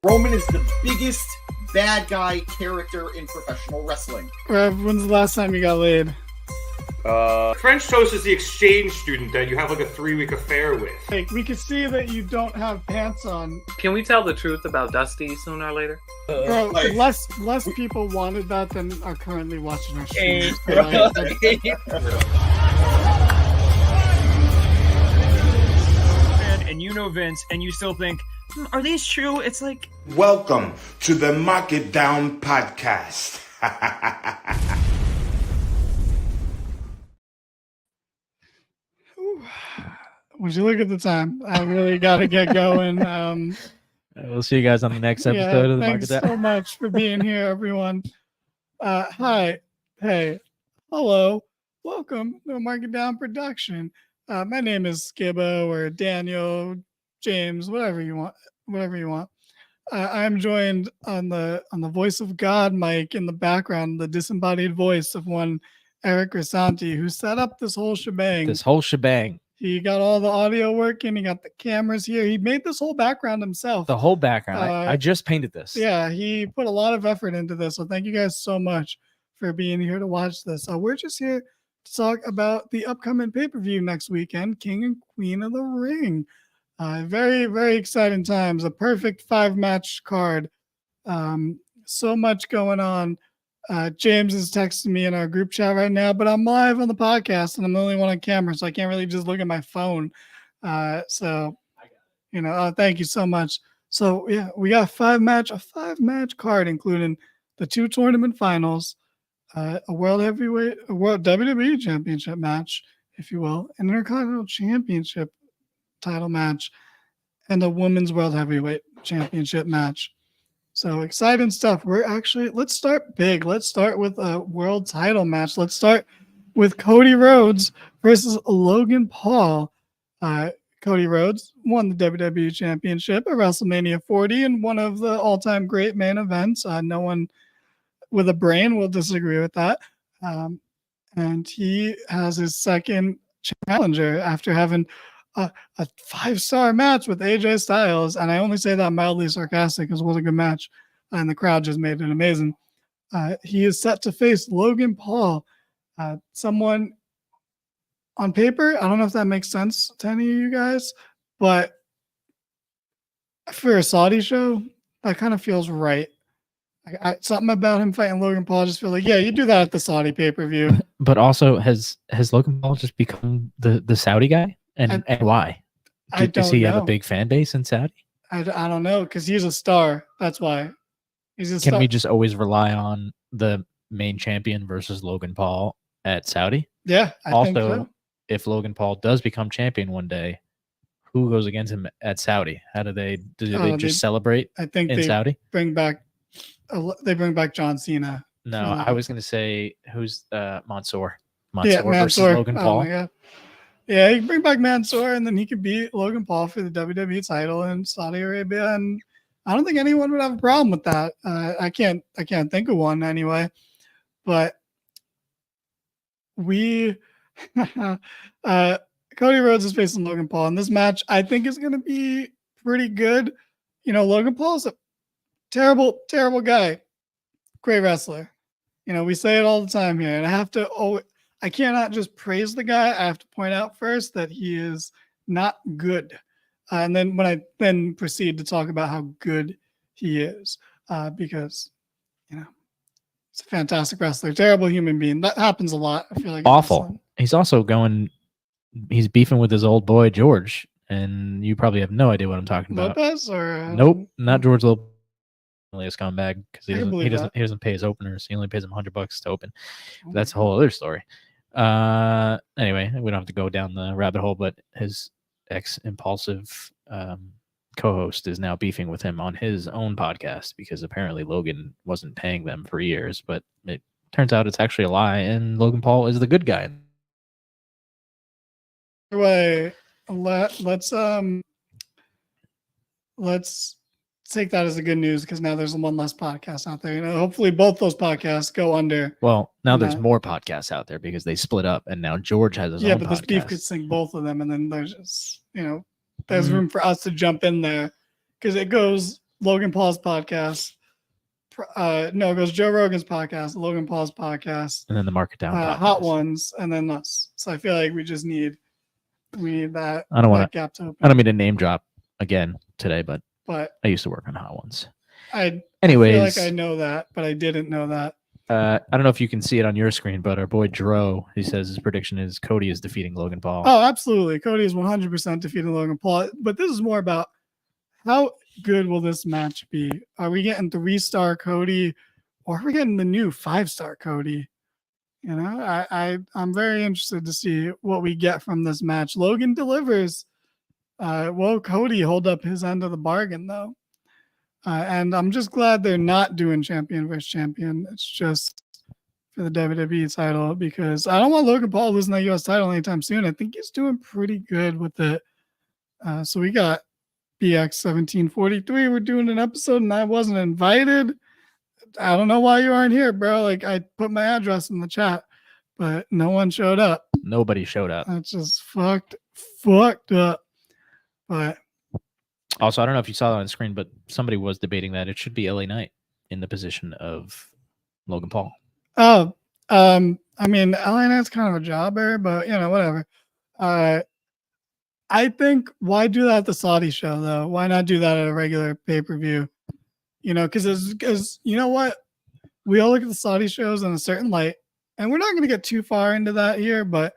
Roman is the biggest bad guy character in professional wrestling. When's the last time you got laid? French Toast is the exchange student that you have like a 3-week affair with. Like, we can see that you don't have pants on. Can we tell the truth about Dusty sooner or later? Bro, like- less people wanted that than are currently watching our stream. And you know Vince, and you still think, are these true? It's like... Welcome to the Mark It Down podcast. Would you look at the time? I really got to get going. We'll see you guys on the next episode of the thanks Market Down. so much for being here, everyone. Hi, hey, hello, welcome to Market Down production. My name is Skibbo or Daniel, James, whatever you want. I'm joined on the voice of God mic in the background, the disembodied voice of one Eric Grisanti, who set up this whole shebang. He got all the audio working. He got the cameras here. He made this whole background himself. The whole background. I just painted this. Yeah, he put a lot of effort into this. So thank you guys so much for being here to watch this. We're just here to talk about the upcoming pay-per-view next weekend, King and Queen of the Ring. Very, very exciting times. A perfect 5-match card. So much going on. James is texting me in our group chat right now, but I'm live on the podcast and I'm the only one on camera, so I can't really just look at my phone. Thank you so much. So yeah, we got a 5-match card, including the 2 tournament finals, a world WWE championship match, if you will, an Intercontinental Championship title match, and a women's world heavyweight championship match. So exciting stuff. Let's start big. Let's start with a world title match. Let's start with Cody Rhodes versus Logan Paul. Cody Rhodes won the WWE Championship at WrestleMania 40 in one of the all-time great main events. No one with a brain will disagree with that. And he has his second challenger after having a 5-star match with AJ Styles, and I only say that mildly sarcastic because it was a good match, and the crowd just made it amazing. He is set to face Logan Paul, someone on paper. I don't know if that makes sense to any of you guys, but for a Saudi show, that kind of feels right. Something about him fighting Logan Paul just feels like, yeah, you do that at the Saudi pay-per-view. But also, has Logan Paul just become the Saudi guy? And why? Does he have a big fan base in Saudi? I don't know, because he's a star. That's why. Can we just always rely on the main champion versus Logan Paul at Saudi? Yeah, I think so. If Logan Paul does become champion one day, who goes against him at Saudi? How do they just celebrate? I think in Saudi bring back John Cena. No, I was going to say who's Mansoor. Mansoor versus Logan Paul. Oh my God. Yeah, he can bring back Mansoor, and then he could beat Logan Paul for the WWE title in Saudi Arabia, and I don't think anyone would have a problem with that. I can't think of one anyway. But Cody Rhodes is facing Logan Paul, and this match I think is going to be pretty good. You know, Logan Paul's a terrible, terrible guy, great wrestler. You know, we say it all the time here, and I cannot just praise the guy. I have to point out first that he is not good. And then when I then proceed to talk about how good he is, because, you know, he's a fantastic wrestler, terrible human being. That happens a lot. I feel like awful. He's also he's beefing with his old boy, George. And you probably have no idea what I'm talking about. Lopez or? Nope, not George Lopez. Only a scumbag because he doesn't pay his openers. He only pays him $100 to open. That's a whole other story. Anyway, we don't have to go down the rabbit hole, but his impulsive co-host is now beefing with him on his own podcast because apparently Logan wasn't paying them for years, but it turns out it's actually a lie, and Logan Paul is the good guy. Anyway, let's take that as a good news because now there's one less podcast out there. You know, hopefully both those podcasts go under. Well, now there's more podcasts out there because they split up, and now George has his own podcast. Yeah, but this beef could sink both of them, and then there's just, you know, there's room for us to jump in there because it goes Logan Paul's podcast. No, it goes Joe Rogan's podcast, Logan Paul's podcast, And then the Market Down podcast. Hot Ones, and then us. So I feel like we need that. I don't want gap to open. I don't mean to name drop again today, but I used to work on Hot Ones. Anyways, I feel like I know that, but I didn't know that. I don't know if you can see it on your screen, but our boy Dro, he says his prediction is Cody is defeating Logan Paul. Oh, absolutely. Cody is 100% defeating Logan Paul. But this is more about how good will this match be? Are we getting 3-star Cody, or are we getting the new 5-star Cody? You know, I'm very interested to see what we get from this match. Logan delivers. Will Cody hold up his end of the bargain, though? And I'm just glad they're not doing champion versus champion. It's just for the WWE title, because I don't want Logan Paul losing that US title anytime soon. I think he's doing pretty good with it. So we got BX 1743. We're doing an episode and I wasn't invited. I don't know why you aren't here, bro. Like, I put my address in the chat, but no one showed up. Nobody showed up. That's just fucked up. But also, I don't know if you saw that on the screen, but somebody was debating that it should be LA Knight in the position of Logan Paul. Oh, I mean, LA Knight's kind of a jobber, but you know, whatever. I think, why do that at the Saudi show though? Why not do that at a regular pay-per-view? You know, because you know what? We all look at the Saudi shows in a certain light, and we're not going to get too far into that here, but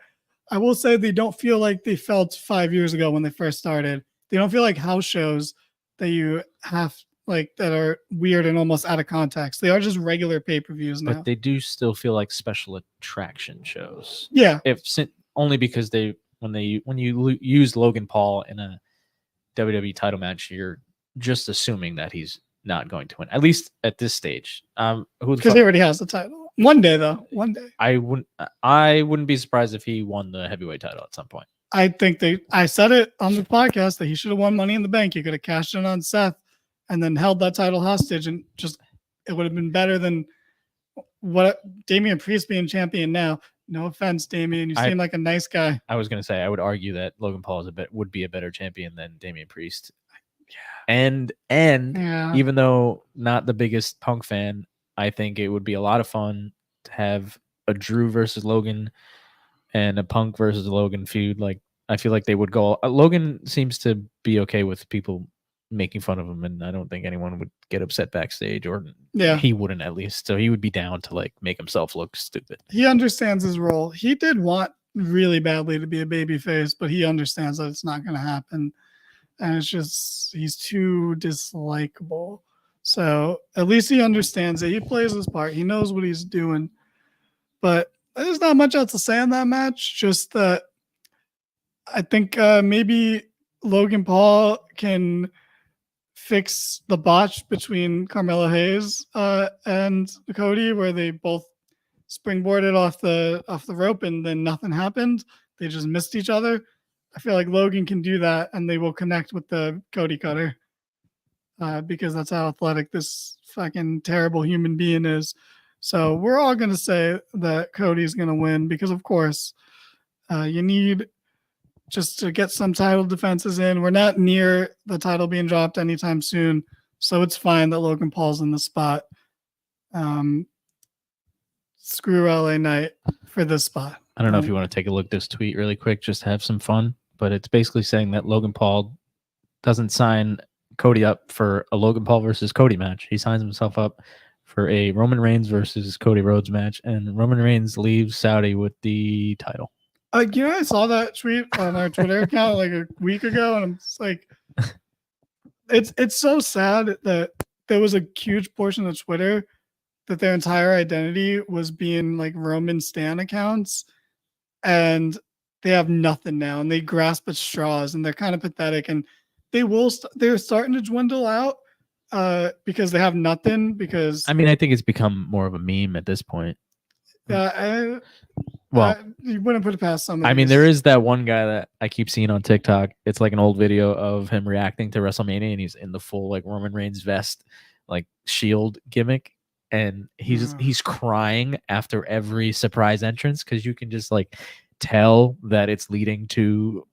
I will say they don't feel like they felt 5 years ago when they first started. They don't feel like house shows that you have, like, that are weird and almost out of context. They are just regular pay-per-views now. But they do still feel like special attraction shows. Yeah. Only because when you use Logan Paul in a WWE title match, you're just assuming that he's not going to win, at least at this stage. Because he already has the title. One day, though. One day. I wouldn't be surprised if he won the heavyweight title at some point. I think I said it on the podcast that he should have won Money in the Bank. He could have cashed in on Seth and then held that title hostage, and just, it would have been better than what Damian Priest being champion now. No offense, Damian. You seem like a nice guy. I was going to say, I would argue that Logan Paul would be a better champion than Damian Priest. Yeah. And even though not the biggest Punk fan, I think it would be a lot of fun to have a Drew versus Logan and a Punk versus Logan feud. Like, I feel like they would go. Logan seems to be okay with people making fun of him, and I don't think anyone would get upset backstage, or he wouldn't, at least. So he would be down to, like, make himself look stupid. He understands his role. He did want really badly to be a babyface, but he understands that it's not going to happen. And it's just, he's too dislikable. So at least he understands it. He plays his part. He knows what he's doing. But there's not much else to say on that match. Just that I think maybe Logan Paul can fix the botch between Carmelo Hayes and Cody, where they both springboarded off the rope and then nothing happened. They just missed each other. I feel like Logan can do that, and they will connect with the Cody Cutter because that's how athletic this fucking terrible human being is. So we're all going to say that Cody's going to win because, of course, you need just to get some title defenses in. We're not near the title being dropped anytime soon, so it's fine that Logan Paul's in the spot. Screw LA Knight for this spot. I don't know if you want to take a look at this tweet really quick, just to have some fun, but it's basically saying that Logan Paul doesn't sign Cody up for a Logan Paul versus Cody match. He signs himself up for a Roman Reigns versus Cody Rhodes match, and Roman Reigns leaves Saudi with the title. You know, I saw that tweet on our Twitter account like a week ago, and I'm just like, it's so sad that there was a huge portion of Twitter that their entire identity was being like Roman Stan accounts, and they have nothing now, and they grasp at straws, and they're kind of pathetic, and they're starting to dwindle out because they have nothing. Because I mean, I think it's become more of a meme at this point. You wouldn't put it past some. I mean, there is that one guy that I keep seeing on TikTok. It's like an old video of him reacting to WrestleMania, and he's in the full like Roman Reigns vest, like shield gimmick, and he's crying after every surprise entrance because you can just like tell that it's leading to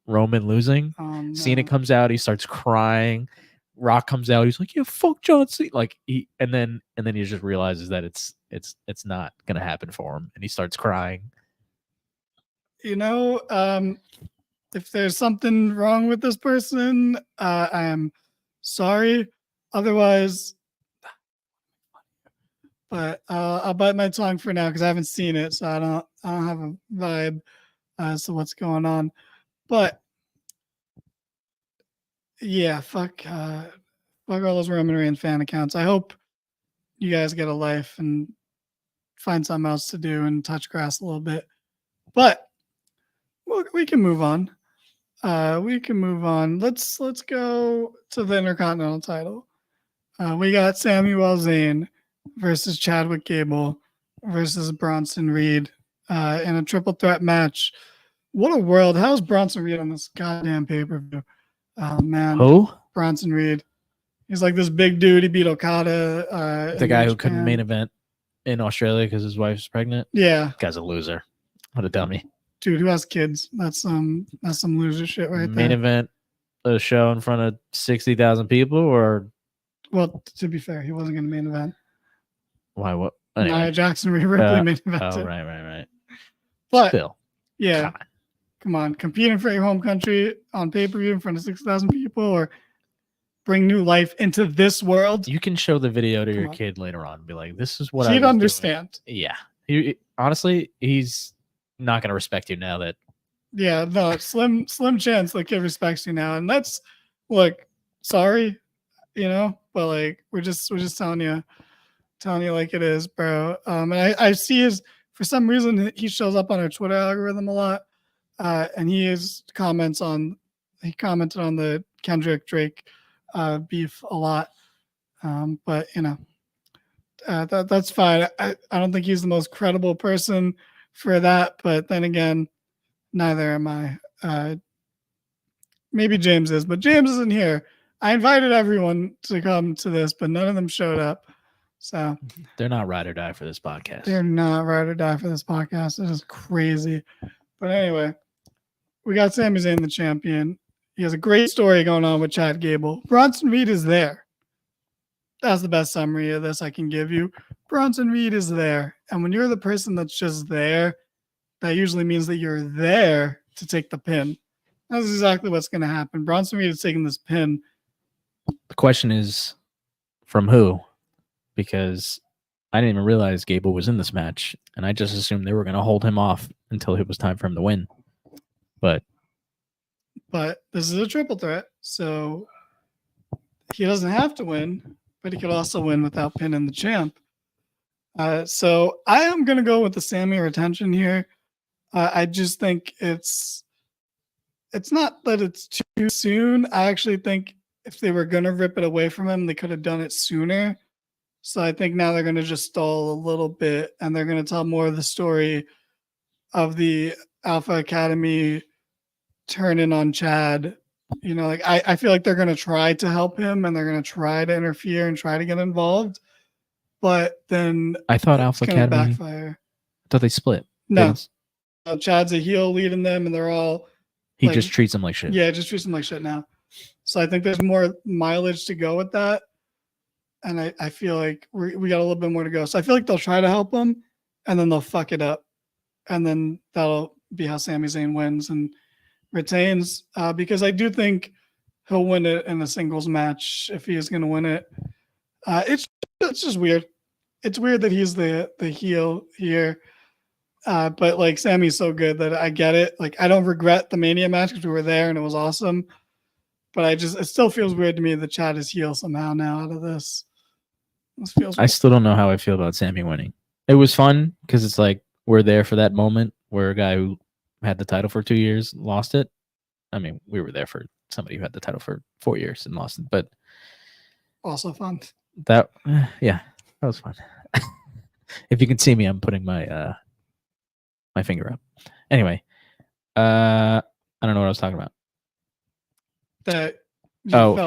Roman losing. No. Cena comes out, he starts crying. Rock comes out. He's like, "Yeah, fuck John Cena." Like and then he just realizes that it's not gonna happen for him, and he starts crying. You know, if there's something wrong with this person, I am sorry. Otherwise, but I'll bite my tongue for now because I haven't seen it, so I don't have a vibe as to what's going on. But yeah, fuck all those Roman Reigns fan accounts. I hope you guys get a life and find something else to do and touch grass a little bit. But we can move on. Let's go to the Intercontinental title. We got Samuel Zayn versus Chadwick Gable versus Bronson Reed in a triple threat match. What a world! How's Bronson Reed on this goddamn pay-per-view? Oh man, Who? Bronson Reed. He's like this big dude. He beat Okada. The guy who couldn't main event in Australia because his wife's pregnant. Yeah, Guy's a loser. What a dummy. Dude, who has kids? That's some loser shit right there. Main event a show in front of 60,000 people, or well, to be fair, he wasn't going to main event. Why? What? Anyway. Nia Jackson Ripley main evented. Oh, right. But still, yeah, come on, competing for your home country on pay-per-view in front of 6,000 people, or bring new life into this world. You can show the video to your kid later on and be like, "This is what he'd understand." Doing. Yeah, honestly, he's not going to respect you now that. Yeah, no, slim chance the kid respects you now, and that's look, sorry, but like we're just telling you like it is, bro. And I see for some reason he shows up on our Twitter algorithm a lot, and he commented on the Kendrick Drake beef a lot, but that's fine. I don't think he's the most credible person for that, but then again, neither am I. Maybe James is, but James isn't here. I invited everyone to come to this, but none of them showed up. So they're not ride or die for this podcast. They're not ride or die for this podcast. It is crazy. But anyway, we got Sami Zayn, the champion. He has a great story going on with Chad Gable. Bronson Reed is there. That's the best summary of this I can give you. Bronson Reed is there. And when you're the person that's just there, that usually means that you're there to take the pin. That's exactly what's going to happen. Bronson Reed is taking this pin. The question is, from who? Because I didn't even realize Gable was in this match, and I just assumed they were going to hold him off until it was time for him to win. But this is a triple threat, so he doesn't have to win, but he could also win without pinning the champ. So I am going to go with the Sami retention here. I just think it's not that it's too soon. I actually think if they were going to rip it away from him, they could have done it sooner. So I think now they're going to just stall a little bit, and they're going to tell more of the story of the Alpha Academy turning on Chad. I feel like they're going to try to help him, and they're going to try to interfere and try to get involved. But then I thought Alpha Academy backfire. I thought they split. No, Chad's a heel leading them, and they're all. He just treats them like shit. Yeah, just treats them like shit now. So I think there's more mileage to go with that. And I feel like we got a little bit more to go. So I feel like they'll try to help him, and then they'll fuck it up. And then that'll be how Sami Zayn wins and retains. Because I do think he'll win it in a singles match if he is going to win it. It's just weird. It's weird that he's the heel here. But like Sammy's so good that I get it. Like I don't regret the Mania match because we were there and it was awesome. But it still feels weird to me that Chad is heel somehow now out of this. This feels weird. I still don't know how I feel about Sammy winning. It was fun because it's like we're there for that moment where a guy who had the title for 2 years lost it. I mean, we were there for somebody who had the title for 4 years and lost it, but also fun. That was fun. If you can see me, I'm putting my my finger up. Anyway, I don't know what I was talking about.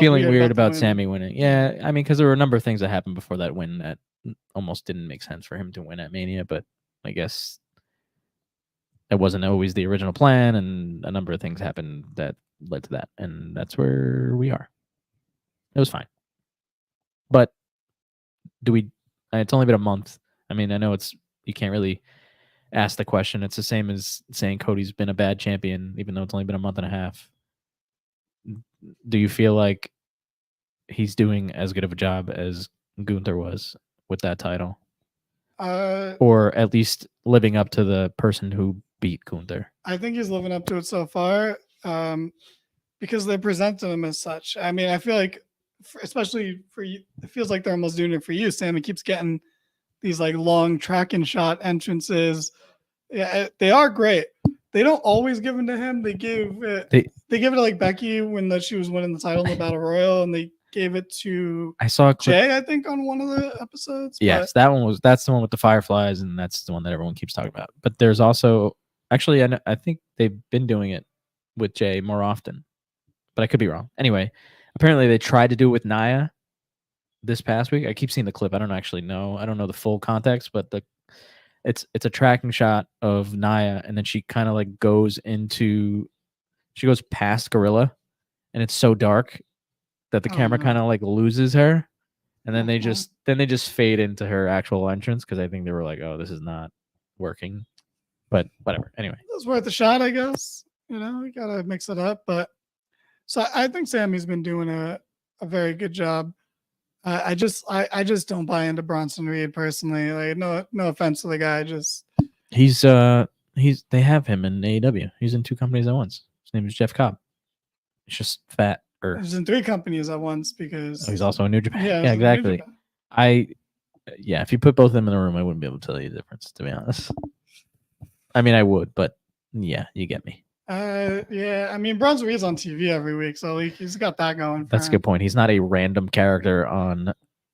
Feeling weird about Sammy winning. Yeah, I mean, because there were a number of things that happened before that win that almost didn't make sense for him to win at Mania, but I guess it wasn't always the original plan, and a number of things happened that led to that, and that's where we are. It was fine. But do we? It's only been a month. I mean, I know you can't really ask the question. It's the same as saying Cody's been a bad champion, even though it's only been a month and a half. Do you feel like he's doing as good of a job as Gunther was with that title? Or at least living up to the person who beat Gunther? I think he's living up to it so far because they presented him as such. I mean, I feel like, especially for you, it feels like they're almost doing it for you, Sam. He keeps getting these like long track and shot entrances. Yeah, they are great. They don't always give them to him. They give it to like Becky when she was winning the title in the Battle Royal, and they gave it to Jay, I think, on one of the episodes. Yes, that's the one with the fireflies, and that's the one that everyone keeps talking about. But there's also actually I think they've been doing it with Jay more often, but I could be wrong. Anyway, apparently they tried to do it with Nia this past week. I keep seeing the clip. I don't actually know. I don't know the full context, but it's a tracking shot of Nia, and then she kind of like she goes past Gorilla, and it's so dark that the camera kind of like loses her, and then they just fade into her actual entrance because I think they were like, oh, this is not working, but whatever. Anyway, it was worth a shot, I guess. You know, we gotta mix it up. But so I think Sammy's been doing a very good job. I just don't buy into Bronson Reed personally. Like, no offense to the guy, just they have him in AEW. He's in 2 companies at once. His name is Jeff Cobb. He's just fat. He's in 3 companies at once because he's also in New Japan. Yeah, exactly. If you put both of them in the room, I wouldn't be able to tell you the difference, to be honest. I mean, I would, but yeah, you get me. I mean, Bronson Reed's on TV every week, so he's got that going. That's a good point. He's not a random character on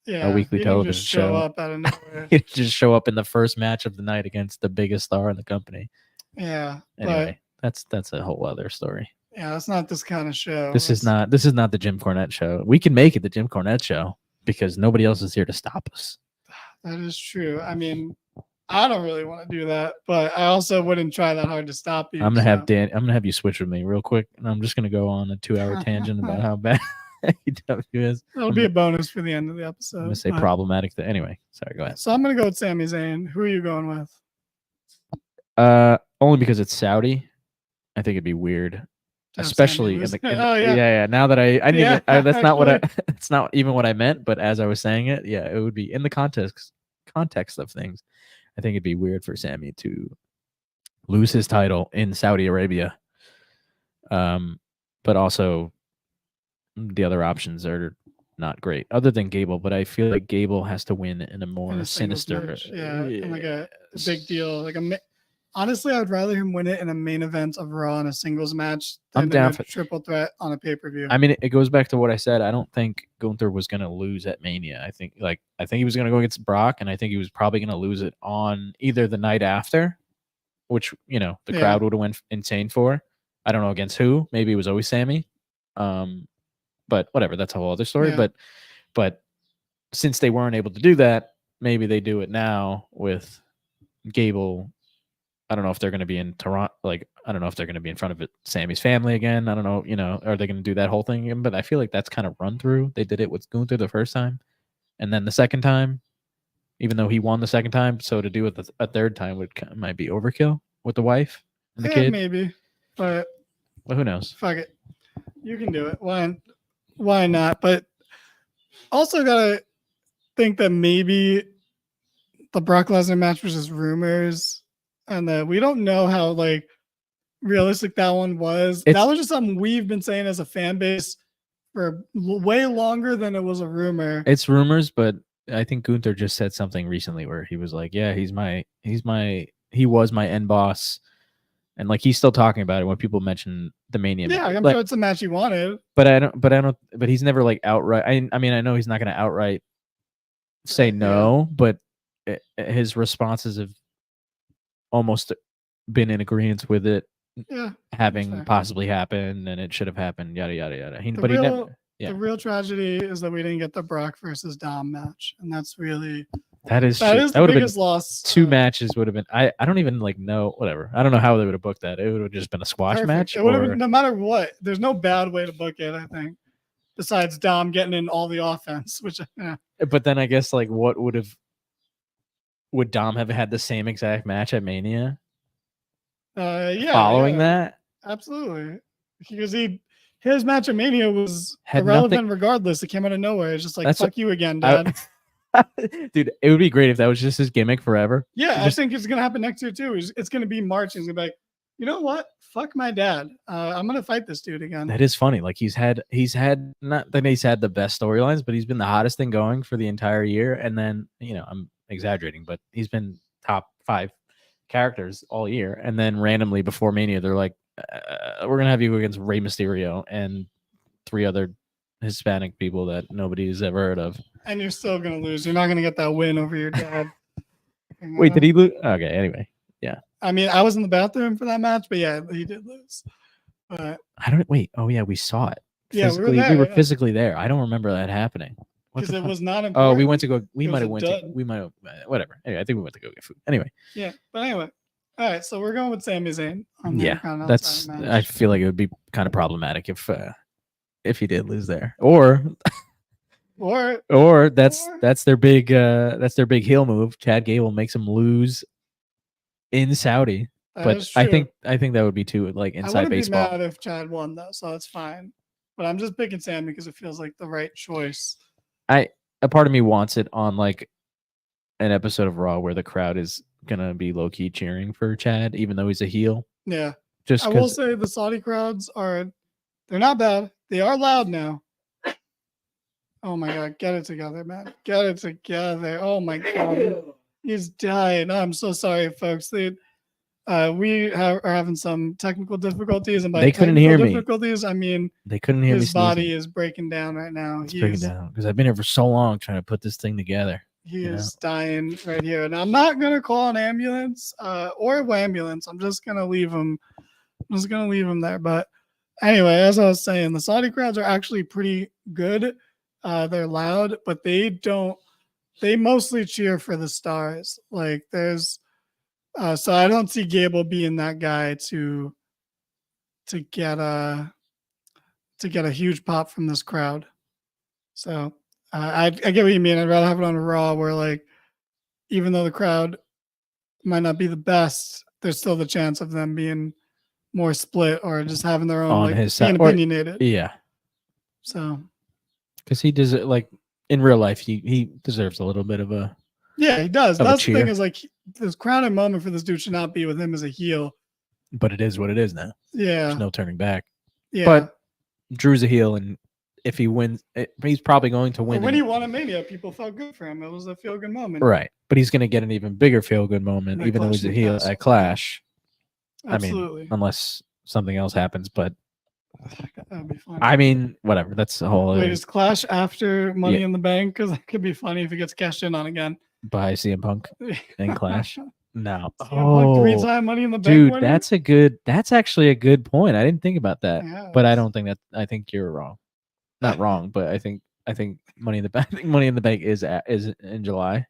a weekly television just show show. Up out of nowhere. He just show up in the first match of the night against the biggest star in the company. Yeah. Anyway, that's a whole other story. Yeah, it's not this kind of show. This is not the Jim Cornette show. We can make it the Jim Cornette show because nobody else is here to stop us. That is true. I mean, I don't really want to do that, but I also wouldn't try that hard to stop you. I'm gonna have you switch with me real quick, and I'm just gonna go on a 2-hour tangent about how bad AEW is. That'll be a bonus for the end of the episode. I'm gonna say problematic. Anyway, sorry. Go ahead. So I'm gonna go with Sami Zayn. Who are you going with? Only because it's Saudi. I think it'd be weird, especially in the. Yeah. Now that that's not what that's not even what I meant. But as I was saying it, yeah, it would be in the context of things. I think it'd be weird for Sammy to lose his title in Saudi Arabia. But also the other options are not great, other than Gable. But I feel like Gable has to win in a more sinister, match. In like a big deal. Like honestly, I would rather him win it in a main event of Raw in a singles match than I'm down a triple threat on a pay-per-view. I mean, it goes back to what I said. I don't think Gunther was going to lose at Mania. I think he was going to go against Brock, and I think he was probably going to lose it on either the night after, which, the crowd would have went insane for. I don't know against who. Maybe it was always Sammy. But whatever, that's a whole other story. Yeah. But since they weren't able to do that, maybe they do it now with Gable. I don't know if they're going to be in Toronto. Like, I don't know if they're going to be in front of Sammy's family again. I don't know, are they going to do that whole thing again? But I feel like that's kind of run through. They did it with Gunther the first time. And then the second time, even though he won the second time, so to do it a third time might be overkill with the wife and the kid. Maybe. But well, who knows? Fuck it. You can do it. Why not? But also got to think that maybe the Brock Lesnar match was just rumors. And that we don't know how like realistic that one was. That was just something we've been saying as a fan base for way longer than it was a rumor. It's rumors, but I think Gunther just said something recently where he was like, "Yeah, he was my end boss," and like he's still talking about it when people mention the Mania. Yeah, I'm sure it's a match he wanted. But he's never like outright. I mean, I know he's not going to outright say no, but his responses have almost been in agreement with it having possibly happened, and it should have happened, yada yada yada. The real tragedy is that we didn't get the Brock versus Dom match, and that's really that is the biggest loss. 2 matches would have been. I don't even know. Whatever. I don't know how they would have booked that. It would have just been a squash match. It would have been no matter what. There's no bad way to book it. I think besides Dom getting in all the offense, which But then I guess like what would Dom have had the same exact match at Mania? Yeah, Following that, absolutely, because his match at Mania was Had irrelevant regardless. It came out of nowhere. It's just like That's fuck you again, Dad. Dude, it would be great if that was just his gimmick forever. Yeah, Just- I think it's gonna happen next year too. It's gonna be March. He's gonna be like, you know what? Fuck my dad. I'm gonna fight this dude again. That is funny. Like he's had not that he's had the best storylines, but he's been the hottest thing going for the entire year. And then I'm exaggerating, but he's been top 5 characters all year. And then randomly before Mania, they're like, we're gonna have you against Rey Mysterio and 3 other Hispanic people that nobody's ever heard of. And you're still gonna lose. You're not gonna get that win over your dad. Wait, did he lose? Okay, anyway. Yeah. I mean, I was in the bathroom for that match, but yeah, he did lose. But I don't wait. Oh yeah, we saw it. Yeah, Physically, we were there, physically there. I don't remember that happening. because it was not important. Oh, we went to go. We It might was have a went. dud. We might have. Whatever. Anyway, I think we went to go get food. Anyway. Yeah, but anyway. All right, so we're going with Sami Zayn. On the Yeah, Intercontinental that's. title I match. feel like it would be kind of problematic if he did lose there, or that's their big heel move. Chad Gable makes him lose in Saudi. That But is I true. think that would be too like I inside wouldn't baseball. be mad if Chad won though, so that's fine. But I'm just picking Sam because it feels like the right choice. A part of me wants it on like an episode of Raw where the crowd is gonna be low key cheering for Chad, even though he's a heel. Yeah, Just I will because say the Saudi crowds they're not bad. They are loud now. Oh my god, get it together, man. Get it together. Oh my god. He's dying. I'm so sorry, folks. We are having some technical difficulties, and by They couldn't technical hear me. difficulties, I mean they couldn't hear me. his body sneezing. is breaking down right now. It's breaking down because I've been here for so long trying to put this thing together. He you know? is dying right here, and I'm not gonna call an ambulance or a ambulance. I'm just gonna leave him. I'm just gonna leave him there. But anyway, as I was saying, the Saudi crowds are actually pretty good. They're loud, but they don't. They mostly cheer for the stars. Like there's, so I don't see Gable being that guy to get a huge pop from this crowd. So I get what you mean. I'd rather have it on a Raw where like, even though the crowd might not be the best, there's still the chance of them being more split or just having their own On like his being side, or- opinionated. Yeah, So because he does it like in real life. He deserves a little bit of a. yeah, he does. Of a That's the thing cheer. is like this crowning moment for this dude should not be with him as a heel. But it is what it is now. Yeah, There's no turning back. yeah. But Drew's a heel, and if he wins, he's probably going to But win. when he won at Mania, people felt good for him. It was a feel good moment. Right, but he's going to get an even bigger feel good moment, At even though Clash he's a of the heel Castle. at Clash. Absolutely. I mean, unless something else happens, but That would be fun. I mean, whatever. That's the whole Wait, other is Clash after Money Yeah. in the Bank? Because that could be funny if he gets cashed in on again. by CM Punk and Clash. No, CM Punk 3-time Money in the Bank dude, winner? that's actually a good point. I didn't think about that, Yeah, but I it's- don't think that. I think you're wrong. Not wrong, but I think Money in the Bank. I think Money in the Bank is in July,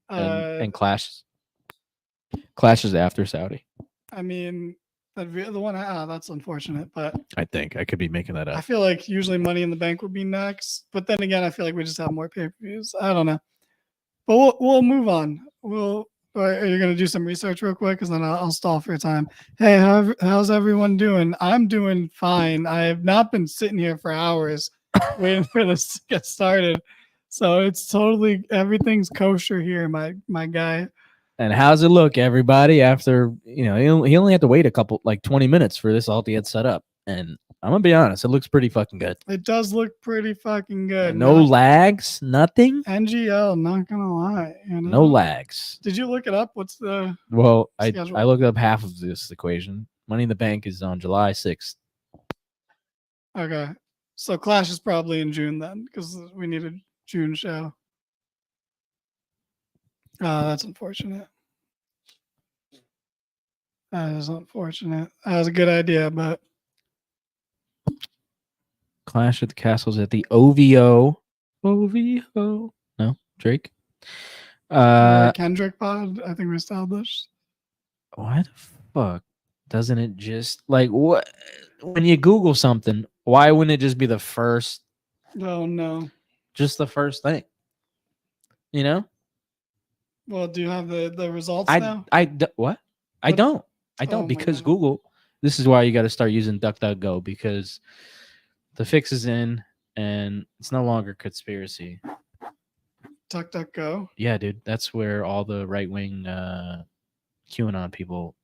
and Clash is after Saudi. I mean, the one that's unfortunate, but I think I could be making that I up. feel like usually Money in the Bank would be next. But then again, I feel like we just have more pay-per-views. I don't know, but we'll move on. Are you gonna do some research real quick? Because then I'll stall for your time. Hey, how's everyone doing? I'm doing fine. I have not been sitting here for hours waiting for this to get started. So it's totally everything's kosher here, my guy. And how's it look, everybody? After he only had to wait a couple 20 minutes for this all to get set up, and I'm gonna be honest, it looks pretty fucking good. It does look pretty fucking good. No lags, nothing. NGL, not gonna lie. No lags. Did you look it up? What's the Well, I schedule? looked up half of this equation. Money in the Bank is on July 6th. Okay. So Clash is probably in June then, because we need a June show. That's unfortunate. That is unfortunate. That was a good idea, but Clash at the Castles at the OVO. OVO. No, Drake. Kendrick pod, I think we established. Why the fuck doesn't it just what when you Google something? Why wouldn't it just be the first Oh no. Just the first thing. You know? Well, do you have the results now? What? I What? don't. I Oh don't my because God. Google. This is why you got to start using DuckDuckGo, because the fix is in and it's no longer conspiracy. DuckDuckGo. Yeah, dude, that's where all the right wing QAnon people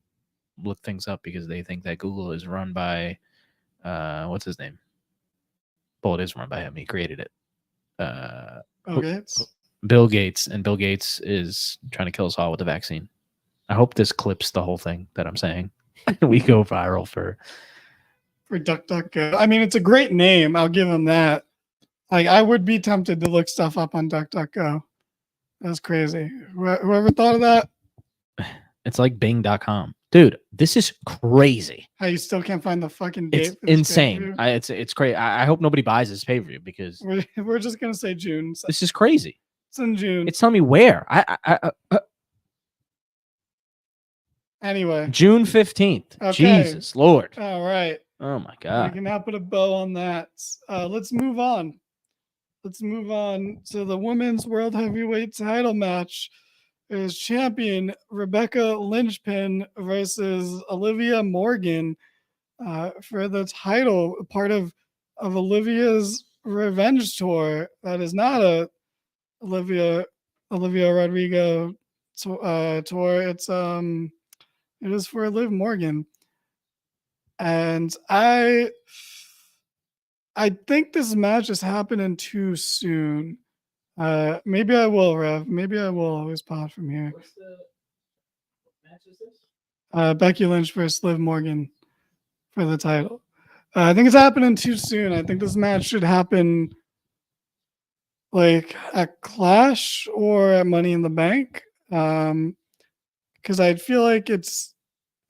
look things up because they think that Google is run by what's his name? Well, it is run by him. He created it. Okay. Bill Gates, and Bill Gates is trying to kill us all with the vaccine. I hope this clips the whole thing that I'm saying. We go viral for DuckDuckGo. I mean, it's a great name. I'll give him that. Like, I would be tempted to look stuff up on DuckDuckGo. That's crazy. Whoever thought of that? It's like Bing.com. Dude, this is crazy. How you still can't find the fucking date? It's insane. It's crazy. I hope nobody buys this pay-per-view because we're just gonna say June. This is crazy. It's in June. It's telling me where. Anyway. June 15th. Okay. Jesus Lord. All right. Oh my God. We can now put a bow on that. Let's move on. Let's move on to the women's world heavyweight title match. Is champion Rebecca Lynchpin versus Olivia Morgan for the title, part of Olivia's revenge tour. That is not a Olivia Rodrigo tour. It is for Liv Morgan, and I think this match is happening too soon. Maybe I will, Rev. Maybe I will always pod from here. What match is this? Becky Lynch versus Liv Morgan for the title. I think it's happening too soon. I think this match should happen like at Clash or at Money in the Bank. Because I feel like it's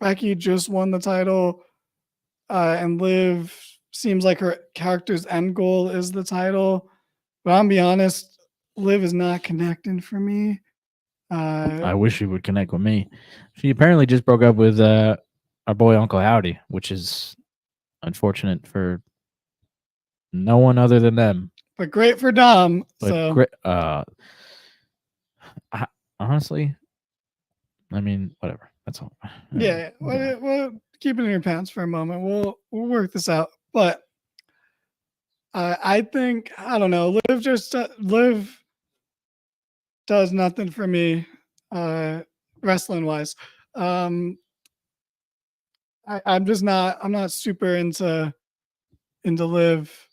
Becky just won the title, and Liv seems like her character's end goal is the title. But I'll be honest, Liv is not connecting for me. I wish she would connect with me. She apparently just broke up with our boy Uncle Howdy, which is unfortunate for no one other than them. But great for Dom. But honestly, I mean, whatever. That's all. Yeah. Well, keep it in your pants for a moment. We'll work this out. But I think, I don't know, Liv does nothing for me, wrestling wise. I'm not super into Liv.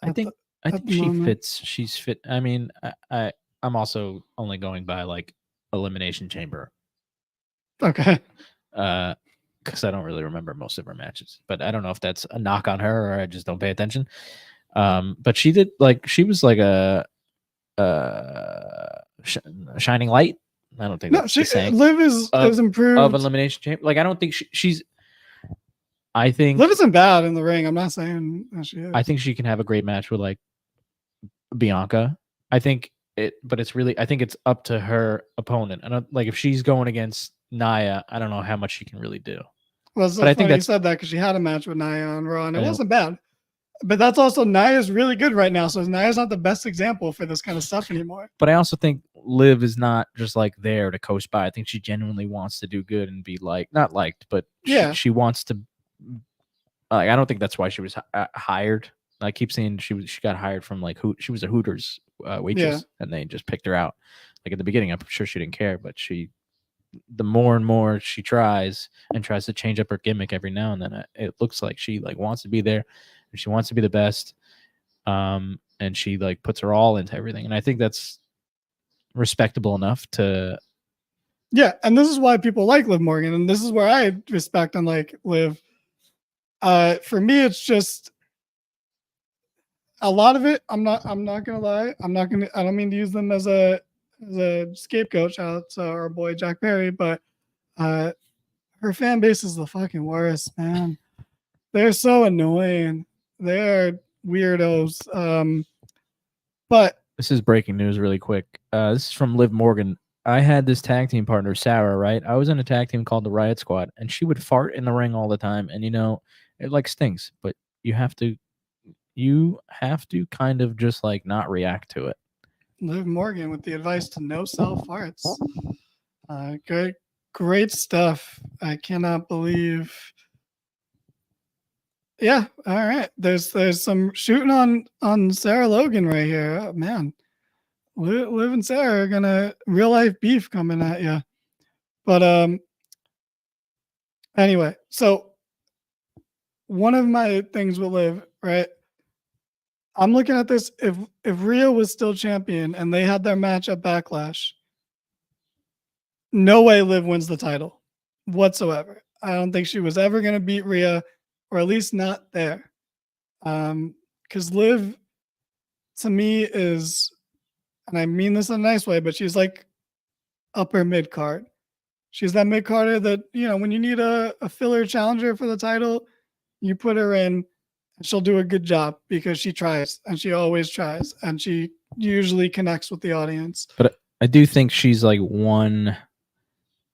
I think she fits. She's fit. I mean, I'm also only going by like Elimination Chamber. Okay. Because I don't really remember most of her matches, but I don't know if that's a knock on her or I just don't pay attention. But she was like a shining light. I don't think that's the same. Liv is improved of Elimination Chamber. Like I don't think she's. I think Liv isn't bad in the ring. I'm not saying that she is. I think she can have a great match with like Bianca. I think it's up to her opponent. And like if she's going against Nia, I don't know how much she can really do. Well, so I think you said that because she had a match with Nia on Raw, and it wasn't bad. But that's also Nia's really good right now, so Nia's not the best example for this kind of stuff anymore. But I also think Liv is not just like there to coast by. I think she genuinely wants to do good and be not liked, but she wants to. Like I don't think that's why she was hired. I keep saying she got hired from like she was a Hooters waitress, and they just picked her out. Like at the beginning, I'm sure she didn't care, but the more and more she tries to change up her gimmick every now and then, it looks like she like wants to be there. And she wants to be the best, and she like puts her all into everything, and I think that's respectable enough to. Yeah, and this is why people like Liv Morgan, and this is where I respect and like Liv. For me, it's just a lot of it. I'm not gonna lie. I don't mean to use them as a scapegoat. Shout out to our boy Jack Perry, but her fan base is the fucking worst, man. They're so annoying. They're weirdos. But this is breaking news really quick. This is from Liv Morgan. I had this tag team partner, Sarah, right? I was in a tag team called the Riot Squad, and she would fart in the ring all the time. And, it like stings, but you have to you have to kind of just like not react to it. Liv Morgan with the advice to no self farts. Great stuff. I cannot believe. Yeah, all right. There's some shooting on Sarah Logan right here. Oh, man, Liv and Sarah are gonna real life beef coming at you. But anyway, so one of my things with Liv, right? I'm looking at this. If Rhea was still champion and they had their match at Backlash, no way Liv wins the title whatsoever. I don't think she was ever going to beat Rhea, or at least not there. Because Liv, to me, is, and I mean this in a nice way, but she's like upper mid card. She's that mid carder that, when you need a filler challenger for the title, you put her in. She'll do a good job because she tries, and she always tries, and she usually connects with the audience. But I do think she's like one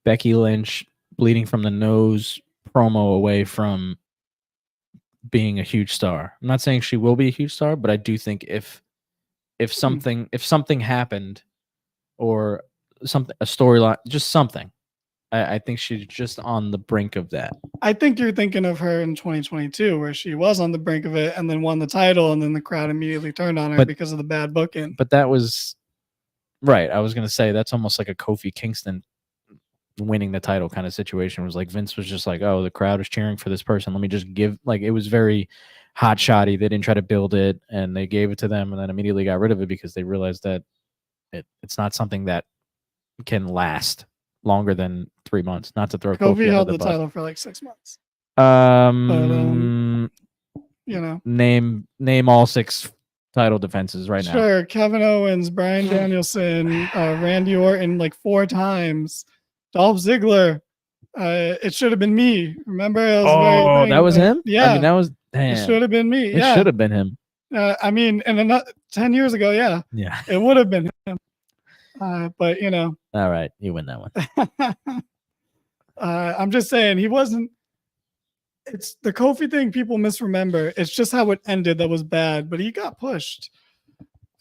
Becky Lynch bleeding from the nose promo away from being a huge star. I'm not saying she will be a huge star, but I do think if something happened, or something, a storyline, just something, I think she's just on the brink of that. I think you're thinking of her in 2022, where she was on the brink of it and then won the title, and then the crowd immediately turned on her because of the bad booking. But that was right. I was going to say that's almost like a Kofi Kingston winning the title kind of situation. It was like Vince was just like, oh, the crowd is cheering for this person. Let me just give, like, it was very hot shotty. They didn't try to build it, and they gave it to them and then immediately got rid of it because they realized that it's not something that can last longer than 3 months. Not to throw Kofi held the title for like 6 months. But, name all 6 title defenses right now. Sure, Kevin Owens, Bryan Danielson, Randy Orton like 4 times, Dolph Ziggler. It should have been me. Remember? That was him. Yeah, I mean, that was. Damn. It should have been me. It should have been him. I mean, and 10 years ago, yeah, it would have been him. But all right, you win that one. I'm just saying he wasn't. It's the Kofi thing people misremember. It's just how it ended that was bad, but he got pushed.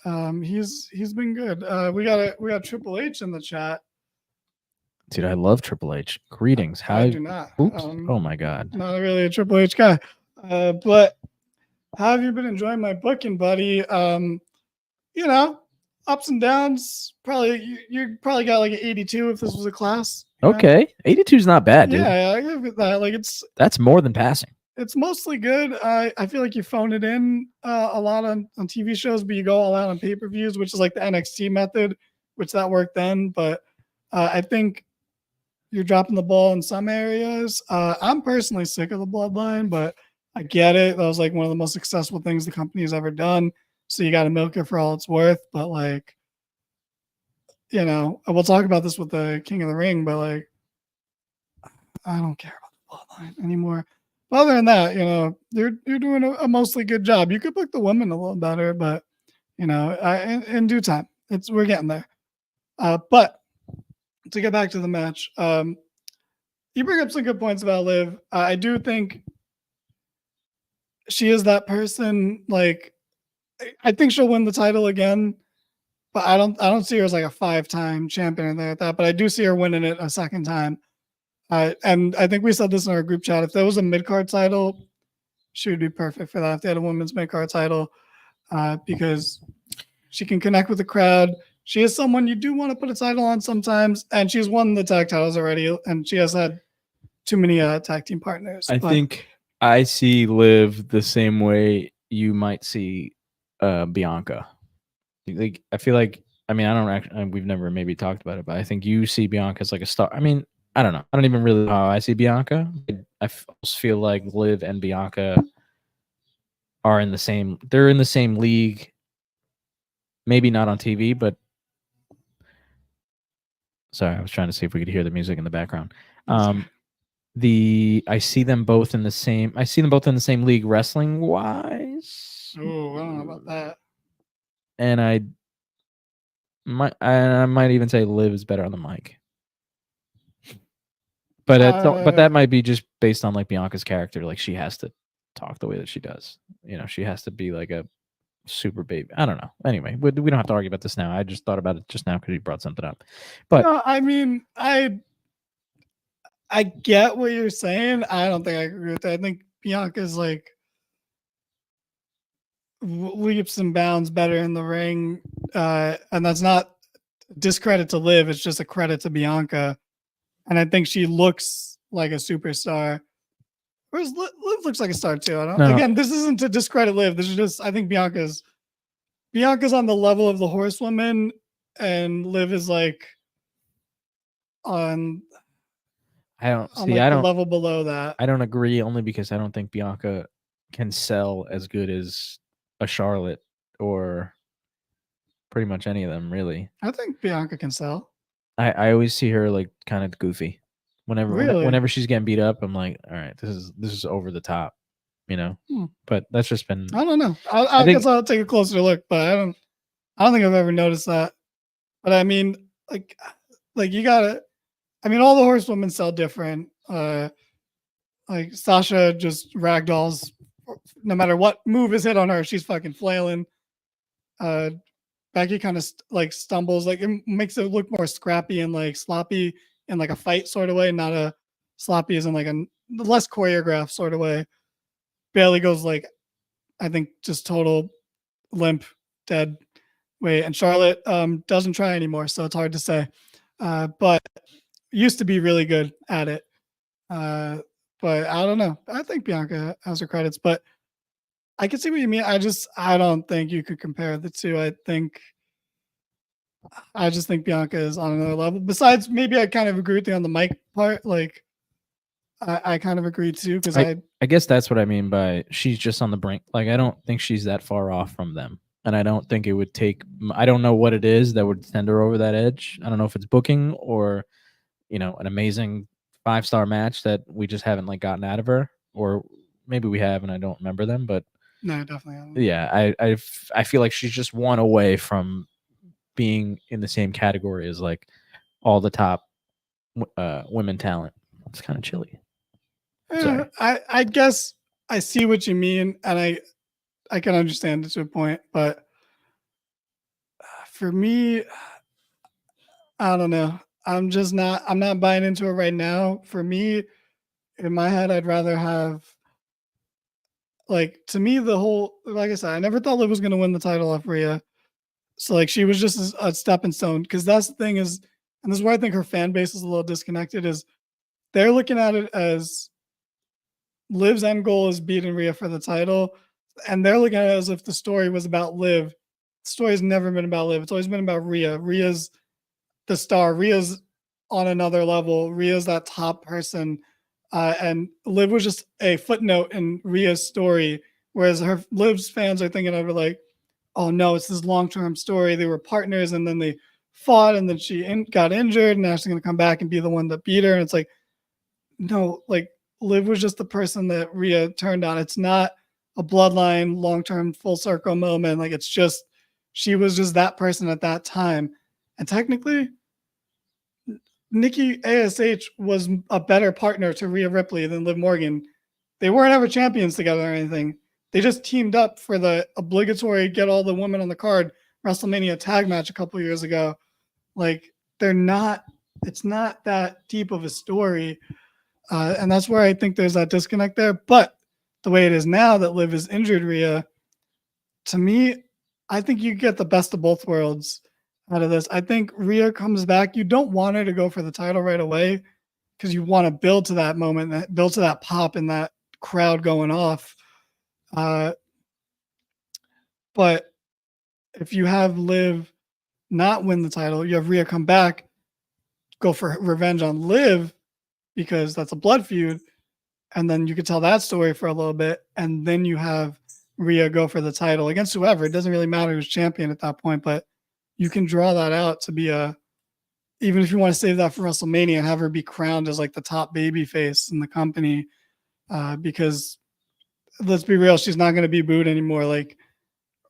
He's been good. We got Triple H in the chat. Dude, I love Triple H. Greetings. I do not. Oops. Oh my God. Not really a Triple H guy. But how have you been enjoying my booking, buddy? Ups and downs. Probably you probably got like an 82 if this was a class. Okay, 82 is not bad, dude. Yeah, I give it that. Like that's more than passing. It's mostly good. I feel like you phone it in a lot on TV shows, but you go all out on pay-per-views, which is like the NXT method, which that worked then. But I think you're dropping the ball in some areas. I'm personally sick of the Bloodline, but I get it. That was like one of the most successful things the company has ever done. So you got to milk it for all it's worth. But like, we'll talk about this with the King of the Ring, but like, I don't care about the Bloodline anymore. But other than that, you're doing a mostly good job. You could book the women a little better, but in due time, we're getting there. But to get back to the match, you bring up some good points about Liv. I do think she is that person. Like, I think she'll win the title again, but I don't see her as like a 5-time champion or anything like that. But I do see her winning it a second time. And I think we said this in our group chat. If there was a mid-card title, she would be perfect for that. If they had a women's mid-card title, because she can connect with the crowd. She is someone you do want to put a title on sometimes, and she's won the tag titles already, and she has had too many tag team partners. I think I see Liv the same way you might see Bianca. Like, I feel like, I mean, I don't actually, we've never maybe talked about it, but I think you see Bianca as like a star. I mean, I don't know. I don't even really know how I see Bianca. I almost feel like Liv and Bianca are in the same, they're in the same league. Maybe not on TV, but sorry, I was trying to see if we could hear the music in the background. I see them both in the same league wrestling wise. Oh, I don't know about that. And I might even say Liv is better on the mic. But but that might be just based on like Bianca's character. Like she has to talk the way that she does. She has to be like a super baby. I don't know. Anyway, we don't have to argue about this now. I just thought about it just now because you brought something up. But no, I mean, I get what you're saying. I don't think I agree with that. I think Bianca's like leaps and bounds better in the ring, and that's not discredit to Liv. It's just a credit to Bianca, and I think she looks like a superstar. Whereas Liv looks like a star too. Again, this isn't to discredit Liv. This is just I think Bianca's on the level of the horsewoman, and Liv is like on. I don't see. Like I don't level below that. I don't agree only because I don't think Bianca can sell as good as a Charlotte or pretty much any of them, really. I think Bianca can sell. I always see her like kind of goofy. Whenever she's getting beat up, I'm like, all right, this is over the top, But that's just been. I don't know. I guess I'll take a closer look, but I don't think I've ever noticed that. But I mean, like you gotta. I mean, all the horsewomen sell different. Like Sasha just ragdolls. No matter what move is hit on her, she's fucking flailing. Becky kind of like stumbles, like it makes it look more scrappy and like sloppy in like a fight sort of way, not a sloppy as in like a less choreographed sort of way. Bailey goes like, I think just total limp, dead way, and Charlotte doesn't try anymore, so it's hard to say. But used to be really good at it. But I don't know. I think Bianca has her credits, but I can see what you mean. I don't think you could compare the two. I just think Bianca is on another level. Besides, maybe I kind of agree with you on the mic part. Like, I kind of agree too because I guess that's what I mean by she's just on the brink. Like, I don't think she's that far off from them, and I don't think it would take. I don't know what it is that would send her over that edge. I don't know if it's booking or, an amazing 5-star match that we just haven't like gotten out of her, or maybe we have and I don't remember them. But no, definitely haven't. Yeah, I feel like she's just one away from being in the same category as like all the top women talent. It's kind of chilly. Yeah, I guess I see what you mean, and I can understand it to a point, but for me, I don't know. I'm not buying into it right now. For me, in my head, I'd rather have like, to me, like I said, I never thought Liv was going to win the title off Rhea. So like, she was just a stepping stone, because that's the thing is, and this is where I think her fan base is a little disconnected, is they're looking at it as Liv's end goal is beating Rhea for the title, and they're looking at it as if the story was about Liv. The story's never been about Liv. It's always been about Rhea. Rhea's the star. Rhea's on another level. Rhea's that top person. And Liv was just a footnote in Rhea's story, whereas Liv's fans are thinking of it like, oh no, it's this long-term story. They were partners and then they fought and then she got injured and now she's going to come back and be the one that beat her. And it's like, no, like Liv was just the person that Rhea turned on. It's not a bloodline long-term full circle moment. Like, it's just, she was just that person at that time. And technically, Nikki ASH was a better partner to Rhea Ripley than Liv Morgan. They weren't ever champions together or anything. They just teamed up for the obligatory get all the women on the card WrestleMania tag match a couple years ago. Like, it's not that deep of a story. And that's where I think there's that disconnect there. But the way it is now that Liv is injured Rhea, to me, I think you get the best of both worlds out of this. I think Rhea comes back. You don't want her to go for the title right away because you want to build to that moment, build to that pop and that crowd going off. But if you have Liv not win the title, you have Rhea come back, go for revenge on Liv because that's a blood feud, and then you could tell that story for a little bit, and then you have Rhea go for the title against whoever. It doesn't really matter who's champion at that point, but you can draw that out to be even if you want to save that for WrestleMania and have her be crowned as like the top baby face in the company, because let's be real, she's not going to be booed anymore. Like,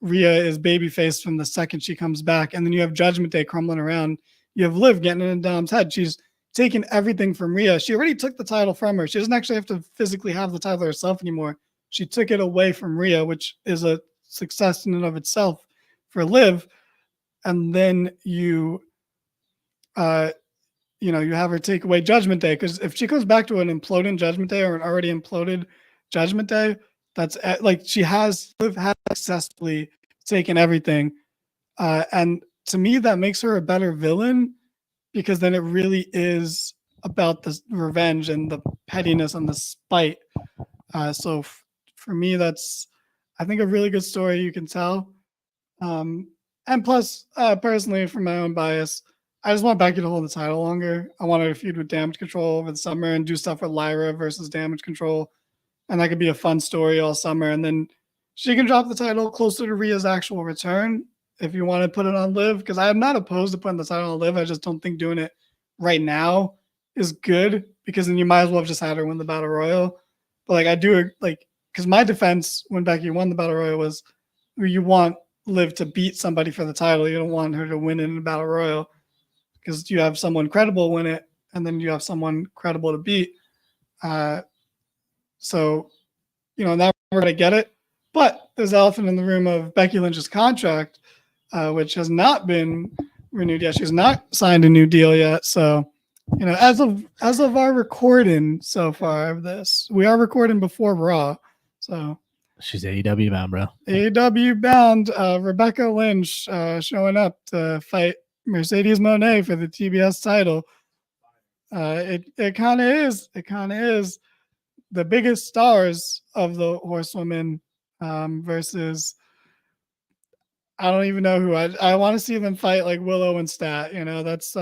Rhea is babyface from the second she comes back, and then you have Judgment Day crumbling around. You have Liv getting it in Dom's head. She's taking everything from Rhea. She already took the title from her. She doesn't actually have to physically have the title herself anymore. she took it away from Rhea, which is a success in and of itself for Liv. And then you have her take away Judgment Day, because if she comes back to an imploding Judgment Day or an already imploded Judgment Day, that's like Liv has successfully taken everything, and to me that makes her a better villain, because then it really is about the revenge and the pettiness and the spite. So for me, that's, I think, a really good story you can tell. And plus, personally, from my own bias, I just want Becky to hold the title longer. I want her to feud with Damage Control over the summer and do stuff with Lyra versus Damage Control. And that could be a fun story all summer. And then she can drop the title closer to Rhea's actual return if you want to put it on Liv, because I am not opposed to putting the title on Liv. I just don't think doing it right now is good, because then you might as well have just had her win the Battle Royal. But like, I do, like, because my defense when Becky won the Battle Royal was, you want Liv to beat somebody for the title. You don't want her to win it in the Battle Royal, because you have someone credible win it, and then you have someone credible to beat. So, in that regard, I get it. But there's the elephant in the room of Becky Lynch's contract, which has not been renewed yet. She's not signed a new deal yet. So, as of our recording so far of this, we are recording before Raw. So she's AEW bound, bro. AEW bound. Rebecca Lynch showing up to fight Mercedes Moné for the TBS title. It kind of is. It kind of is the biggest stars of the Horsewomen versus, I don't even know who. I want to see them fight like Willow and Stat. That's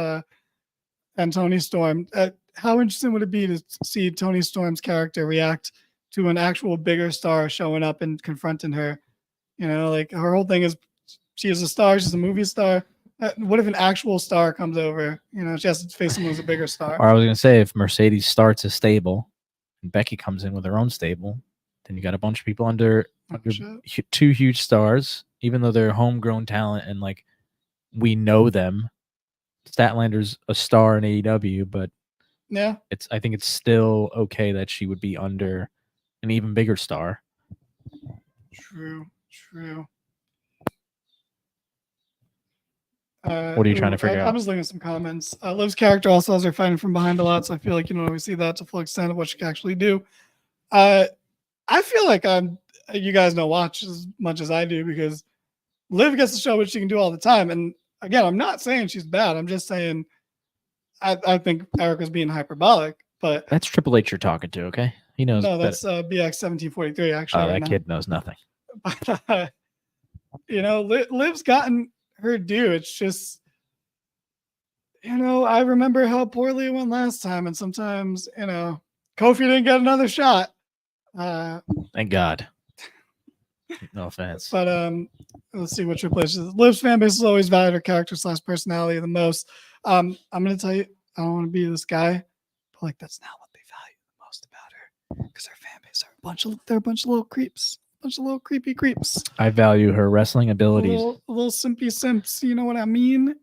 and Tony Storm. How interesting would it be to see Tony Storm's character react to an actual bigger star showing up and confronting her? Like, her whole thing is she is a star. She's a movie star. What if an actual star comes over? She has to face someone who's a bigger star. Or I was going to say, if Mercedes starts a stable and Becky comes in with her own stable, then you got a bunch of people under two huge stars, even though they're homegrown talent and like we know them. Statlander's a star in AEW, but yeah, I think it's still okay that she would be under an even bigger star. True. What are you trying to figure out? I'm just looking at some comments. Liv's character also has her fighting from behind a lot, so I feel like we see that to full extent of what she can actually do. I feel like you guys don't watch as much as I do, because Liv gets to show what she can do all the time. And again, I'm not saying she's bad. I'm just saying I think Erica's being hyperbolic. But that's Triple H you're talking to, okay? He knows. No, that's BX 1743 actually. Oh, that kid knows nothing. But, Liv's gotten her due. It's just, I remember how poorly it went last time, and sometimes, Kofi didn't get another shot. Thank God. No offense. But let's see what Triple H is. Liv's fan base has always valued her character / personality the most. I'm gonna tell you, I don't want to be this guy, but like, that's not what they value the most about her, because her fan base are a bunch of little creeps. Bunch of little creepy creeps. I value her wrestling abilities. Little simpy simps, you know what I mean?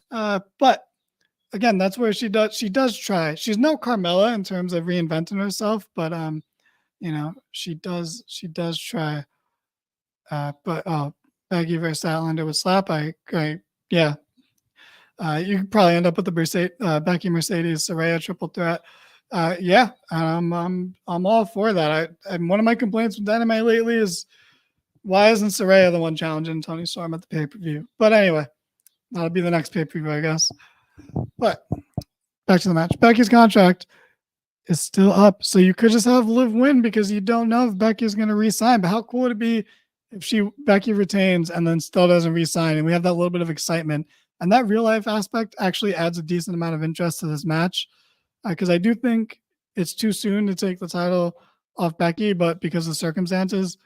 But again, that's where she does try. She's no Carmella in terms of reinventing herself, but she does try. But Becky versus Statlander with slap. Yeah. You could probably end up with the Becky Mercedes Saraya triple threat. Yeah, I'm all for that. And one of my complaints with Dynamite lately is, why isn't Saraya the one challenging Tony Storm at the pay-per-view? But anyway, that'll be the next pay-per-view, I guess. But back to the match. Becky's contract is still up, so you could just have Liv win, because you don't know if Becky's going to re-sign. But how cool would it be if Becky retains and then still doesn't re-sign, and we have that little bit of excitement, and that real life aspect actually adds a decent amount of interest to this match. Because I do think it's too soon to take the title off Becky, but because of circumstances,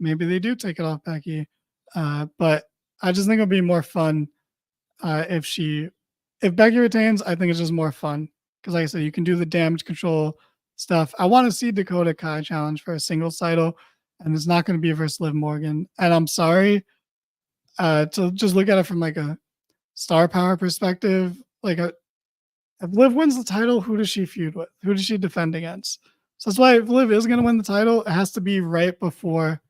maybe they do take it off Becky. But I just think it'll be more fun if Becky retains. I think it's just more fun, because like I said, you can do the damage control stuff. I want to see Dakota Kai challenge for a singles title, and it's not going to be versus Liv Morgan. And I'm sorry to just look at it from like a star power perspective. If Liv wins the title, who does she feud with? Who does she defend against? So that's why if Liv is going to win the title, it has to be right before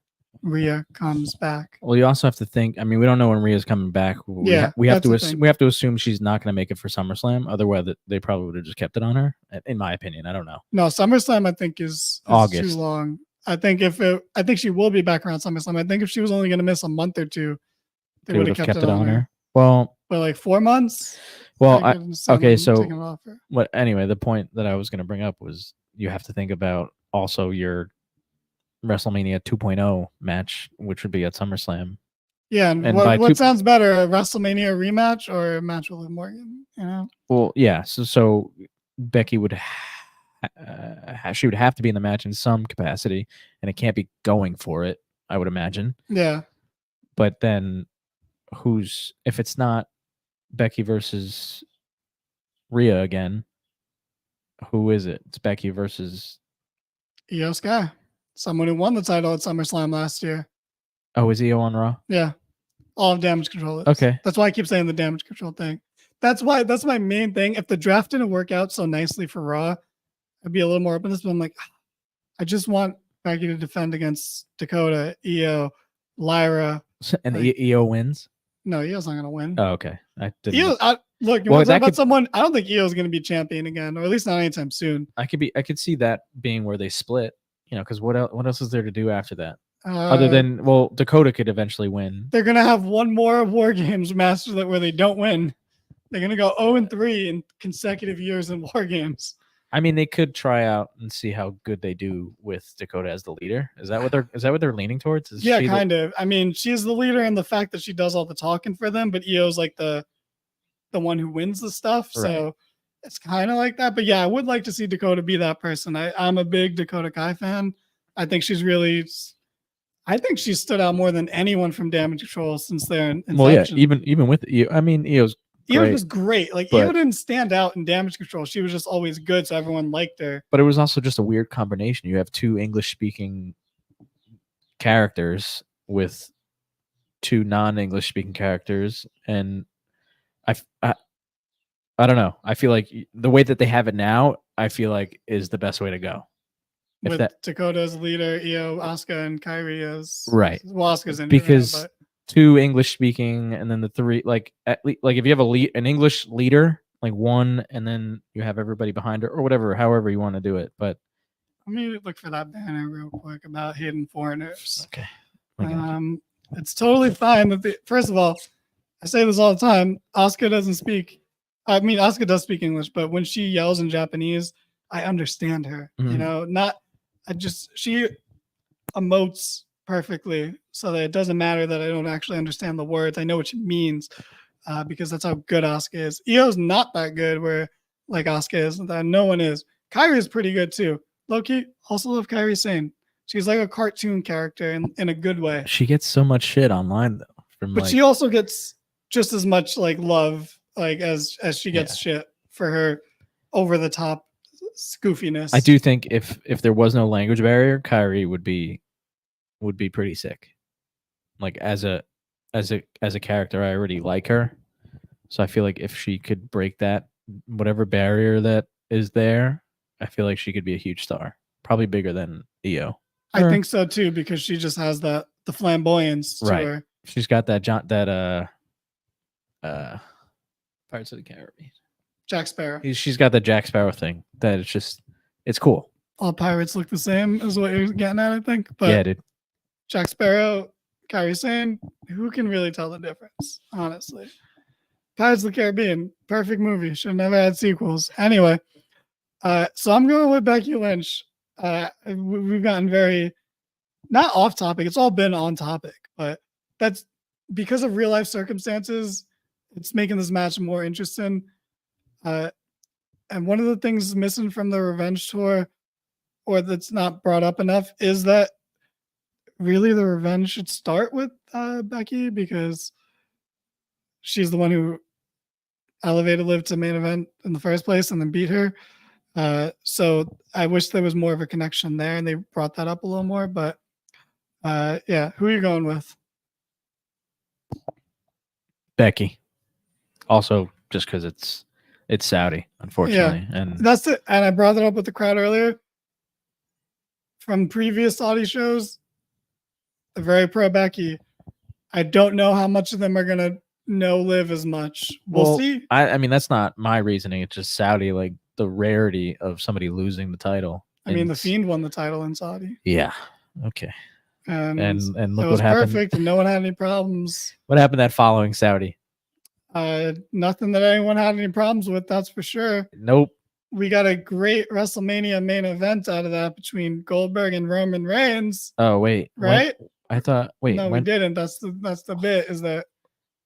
Rhea comes back. Well, you also have to think. I mean, we don't know when Rhea's coming back. We have that's the to thing. we have to assume she's not going to make it for SummerSlam. Otherwise, they probably would have just kept it on her. In my opinion, I don't know. No, SummerSlam I think is August. too long. I think I think she will be back around SummerSlam. I think if she was only going to miss a month or two, they would have kept it on her. Well, but like 4 months. Well, okay, so taking it off her. what? Anyway, the point that I was going to bring up was you have to think about also your WrestleMania 2.0 match, which would be at SummerSlam. Yeah, and what sounds better, a WrestleMania rematch or a match with Liv Morgan? You know. Well, yeah. So Becky would she would have to be in the match in some capacity, and it can't be going for it, I would imagine. Yeah. But then, if it's not Becky versus Rhea again, who is it? It's Becky versus Io Sky, someone who won the title at SummerSlam last year. Oh, is Io on Raw? Yeah, all of Damage Control is. Okay, that's why I keep saying the Damage Control thing. That's my main thing. If the draft didn't work out so nicely for Raw, I'd be a little more open to this. But I'm like, I just want Becky to defend against Dakota, Io, Lyra, and Io wins. No, Io's not going to win. Oh, okay. I didn't. Look, you want to talk about someone? I don't think Io's going to be champion again, or at least not anytime soon. I could see that being where they split. You know, because what else is there to do after that? Other than Dakota could eventually win. They're going to have one more War Games match where they don't win. They're going to go 0-3 in consecutive years in War Games. I mean, they could try out and see how good they do with Dakota as the leader. Is that what they're leaning towards? Yeah, kind of. I mean, she's the leader in the fact that she does all the talking for them, but Io's like the one who wins the stuff. Right. So it's kind of like that. But yeah, I would like to see Dakota be that person. I'm a big Dakota Kai fan. I think she's stood out more than anyone from Damage Control since their inception. Well, yeah, even with Io, I mean, Io was great. Like Io didn't stand out in Damage Control. She was just always good, so everyone liked her. But it was also just a weird combination. You have two English-speaking characters with two non-English speaking characters, and I don't know. I feel like the way that they have it now, I feel like is the best way to go. With Dakota as leader, Io, Asuka, and Kairi as well, Asuka's in because two English speaking, and then the three like if you have an English leader, like one, and then you have everybody behind her or whatever, however you want to do it. But let me look for that banner real quick about hidden foreigners. Okay. It's totally fine that first of all, I say this all the time. Asuka doesn't speak. I mean, Asuka does speak English, but when she yells in Japanese, I understand her. Mm-hmm. You know, she emotes perfectly, so that it doesn't matter that I don't actually understand the words. I know what she means because that's how good Asuka is. Io's not that good, where like Asuka is. That no one is. Kairi is pretty good too. Low-key, also love Kairi Sane. She's like a cartoon character in a good way. She gets so much shit online though. But she also gets just as much like love as she gets shit for her over the top goofiness. I do think if there was no language barrier, Kairi would be pretty sick. Like as a character, I already like her, so I feel like if she could break that whatever barrier that is there, I feel like she could be a huge star, probably bigger than Io. I think so too, because she just has the flamboyance to her. She's got that Pirates of the Caribbean. Jack Sparrow. She's got the Jack Sparrow thing that it's cool. All pirates look the same is what you're getting at, I think. But yeah, dude. Jack Sparrow, Kairi Sane, who can really tell the difference, honestly? Pirates of the Caribbean, perfect movie. Should have never had sequels. Anyway, so I'm going with Becky Lynch. We've gotten very, not off topic. It's all been on topic, but that's because of real life circumstances. It's making this match more interesting. And one of the things missing from the Revenge Tour, or that's not brought up enough, is that really the Revenge should start with Becky, because she's the one who elevated Liv to main event in the first place and then beat her. So I wish there was more of a connection there and they brought that up a little more. But yeah, who are you going with? Becky. Also, just because it's Saudi, unfortunately. Yeah, and that's it. And I brought it up with the crowd earlier. from previous Saudi shows, they're very pro Becky. I don't know how much of them are gonna know Liv as much. We'll see. I mean, that's not my reasoning. It's just Saudi, like the rarity of somebody losing the title. I mean, the Fiend won the title in Saudi. Yeah. Okay. And look it was what happened. perfect, and no one had any problems. What happened that following Saudi? Nothing that anyone had any problems with. That's for sure. Nope. We got a great WrestleMania main event out of that between Goldberg and Roman Reigns. Oh wait, right? I thought. Wait, no, we didn't. That's the bit. Is that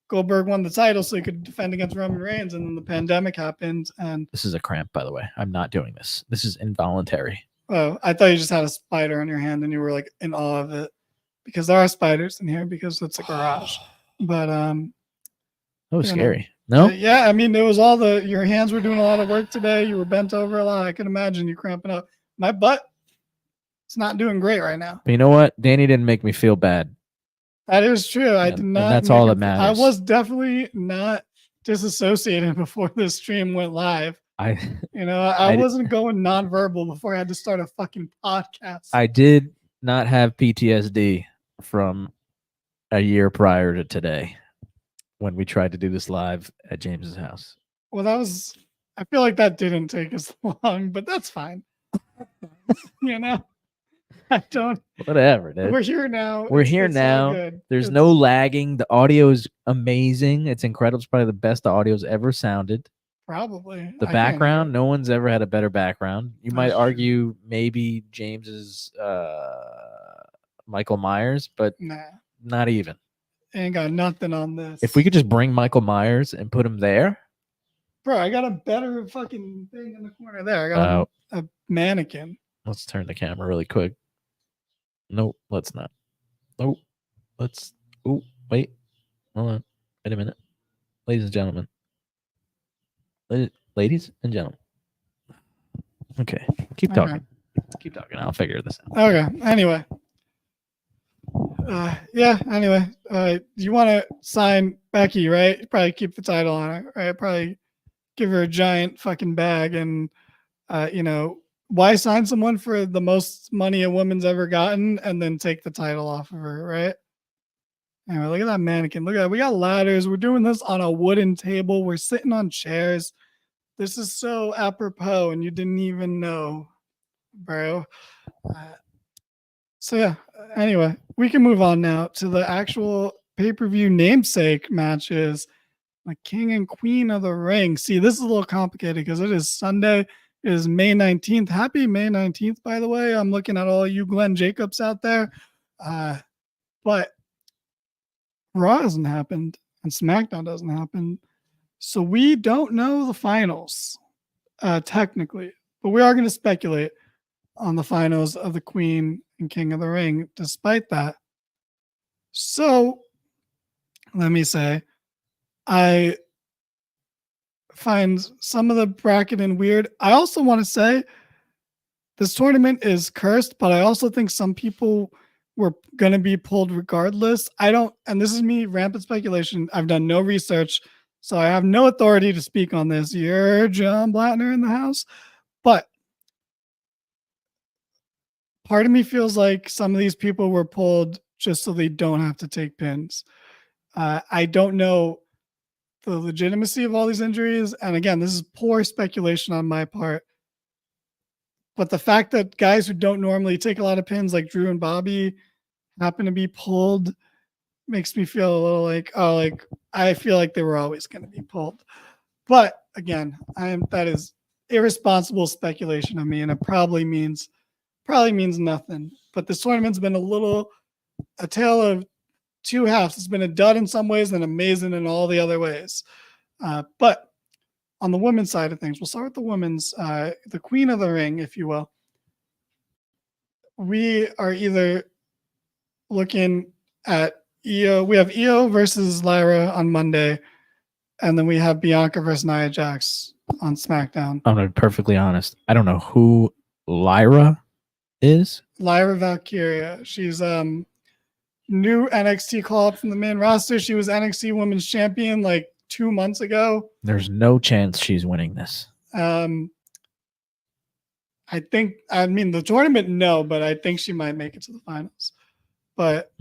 Goldberg won the title so he could defend against Roman Reigns, and then the pandemic happened. And this is a cramp, by the way. I'm not doing this. This is involuntary. Oh, I thought you just had a spider on your hand and you were like in awe of it, because there are spiders in here because it's a garage. But that was scary. No? Yeah, I mean, it was all your hands were doing a lot of work today. You were bent over a lot. I can imagine you cramping up. My butt, it's not doing great right now. But you know what? Danny didn't make me feel bad. That is true. I did not. And that's all that matters. I was definitely not disassociated before this stream went live. I wasn't going nonverbal before I had to start a fucking podcast. I did not have PTSD from a year prior to today when we tried to do this live at James's house. Well, I feel like that didn't take as long, but that's fine. I don't. Whatever, dude. We're here now. We're here now. There's no lagging. The audio is amazing. It's incredible. It's probably the best the audio's ever sounded. Probably. The background, no one's ever had a better background. You might argue maybe James's Michael Myers, but not even. Ain't got nothing on this. If we could just bring Michael Myers and put him there. Bro, I got a better fucking thing in the corner there. I got a mannequin. Let's turn the camera really quick. Nope, let's not. Nope. Let's. Oh, wait. Hold on. Wait a minute. Ladies and gentlemen. Ladies and gentlemen. Okay. Keep talking. Keep talking. I'll figure this out. Okay. Anyway. Anyway. You want to sign Becky, right? You probably keep the title on her, right? Probably give her a giant fucking bag and, why sign someone for the most money a woman's ever gotten and then take the title off of her, right? Anyway, look at that mannequin. Look at that. We got ladders. We're doing this on a wooden table. We're sitting on chairs. This is so apropos, and you didn't even know, bro. Anyway, we can move on now to the actual pay-per-view namesake matches. The King and Queen of the Ring. See, this is a little complicated because it is Sunday. It is May 19th. Happy May 19th, by the way. I'm looking at all you Glenn Jacobs out there. But Raw hasn't happened and SmackDown doesn't happen. So we don't know the finals, technically. But we are going to speculate on the finals of the Queen and King of the Ring despite that. So, let me say, I find some of the bracketing weird. I also want to say this tournament is cursed, but I also think some people were going to be pulled regardless. And this is me, rampant speculation. I've done no research, so I have no authority to speak on this. You're John Blattner in the house. But part of me feels like some of these people were pulled just so they don't have to take pins. I don't know the legitimacy of all these injuries. And again, this is poor speculation on my part. But the fact that guys who don't normally take a lot of pins like Drew and Bobby happen to be pulled makes me feel a little I feel like they were always going to be pulled. But again, that is irresponsible speculation of me, and it probably means nothing. But this tournament's been a tale of two halves. It's been a dud in some ways and amazing in all the other ways. But on the women's side of things, we'll start with the women's, the Queen of the Ring, if you will. We are either looking at Io. We have Io versus Lyra on Monday, and then we have Bianca versus Nia Jax on SmackDown. I'm going to be perfectly honest. I don't know who Lyra is. Lyra Valkyria. She's new NXT call-up from the main roster. She was NXT Women's Champion like 2 months ago. There's no chance she's winning this. I mean, the tournament, no, but I think she might make it to the finals. But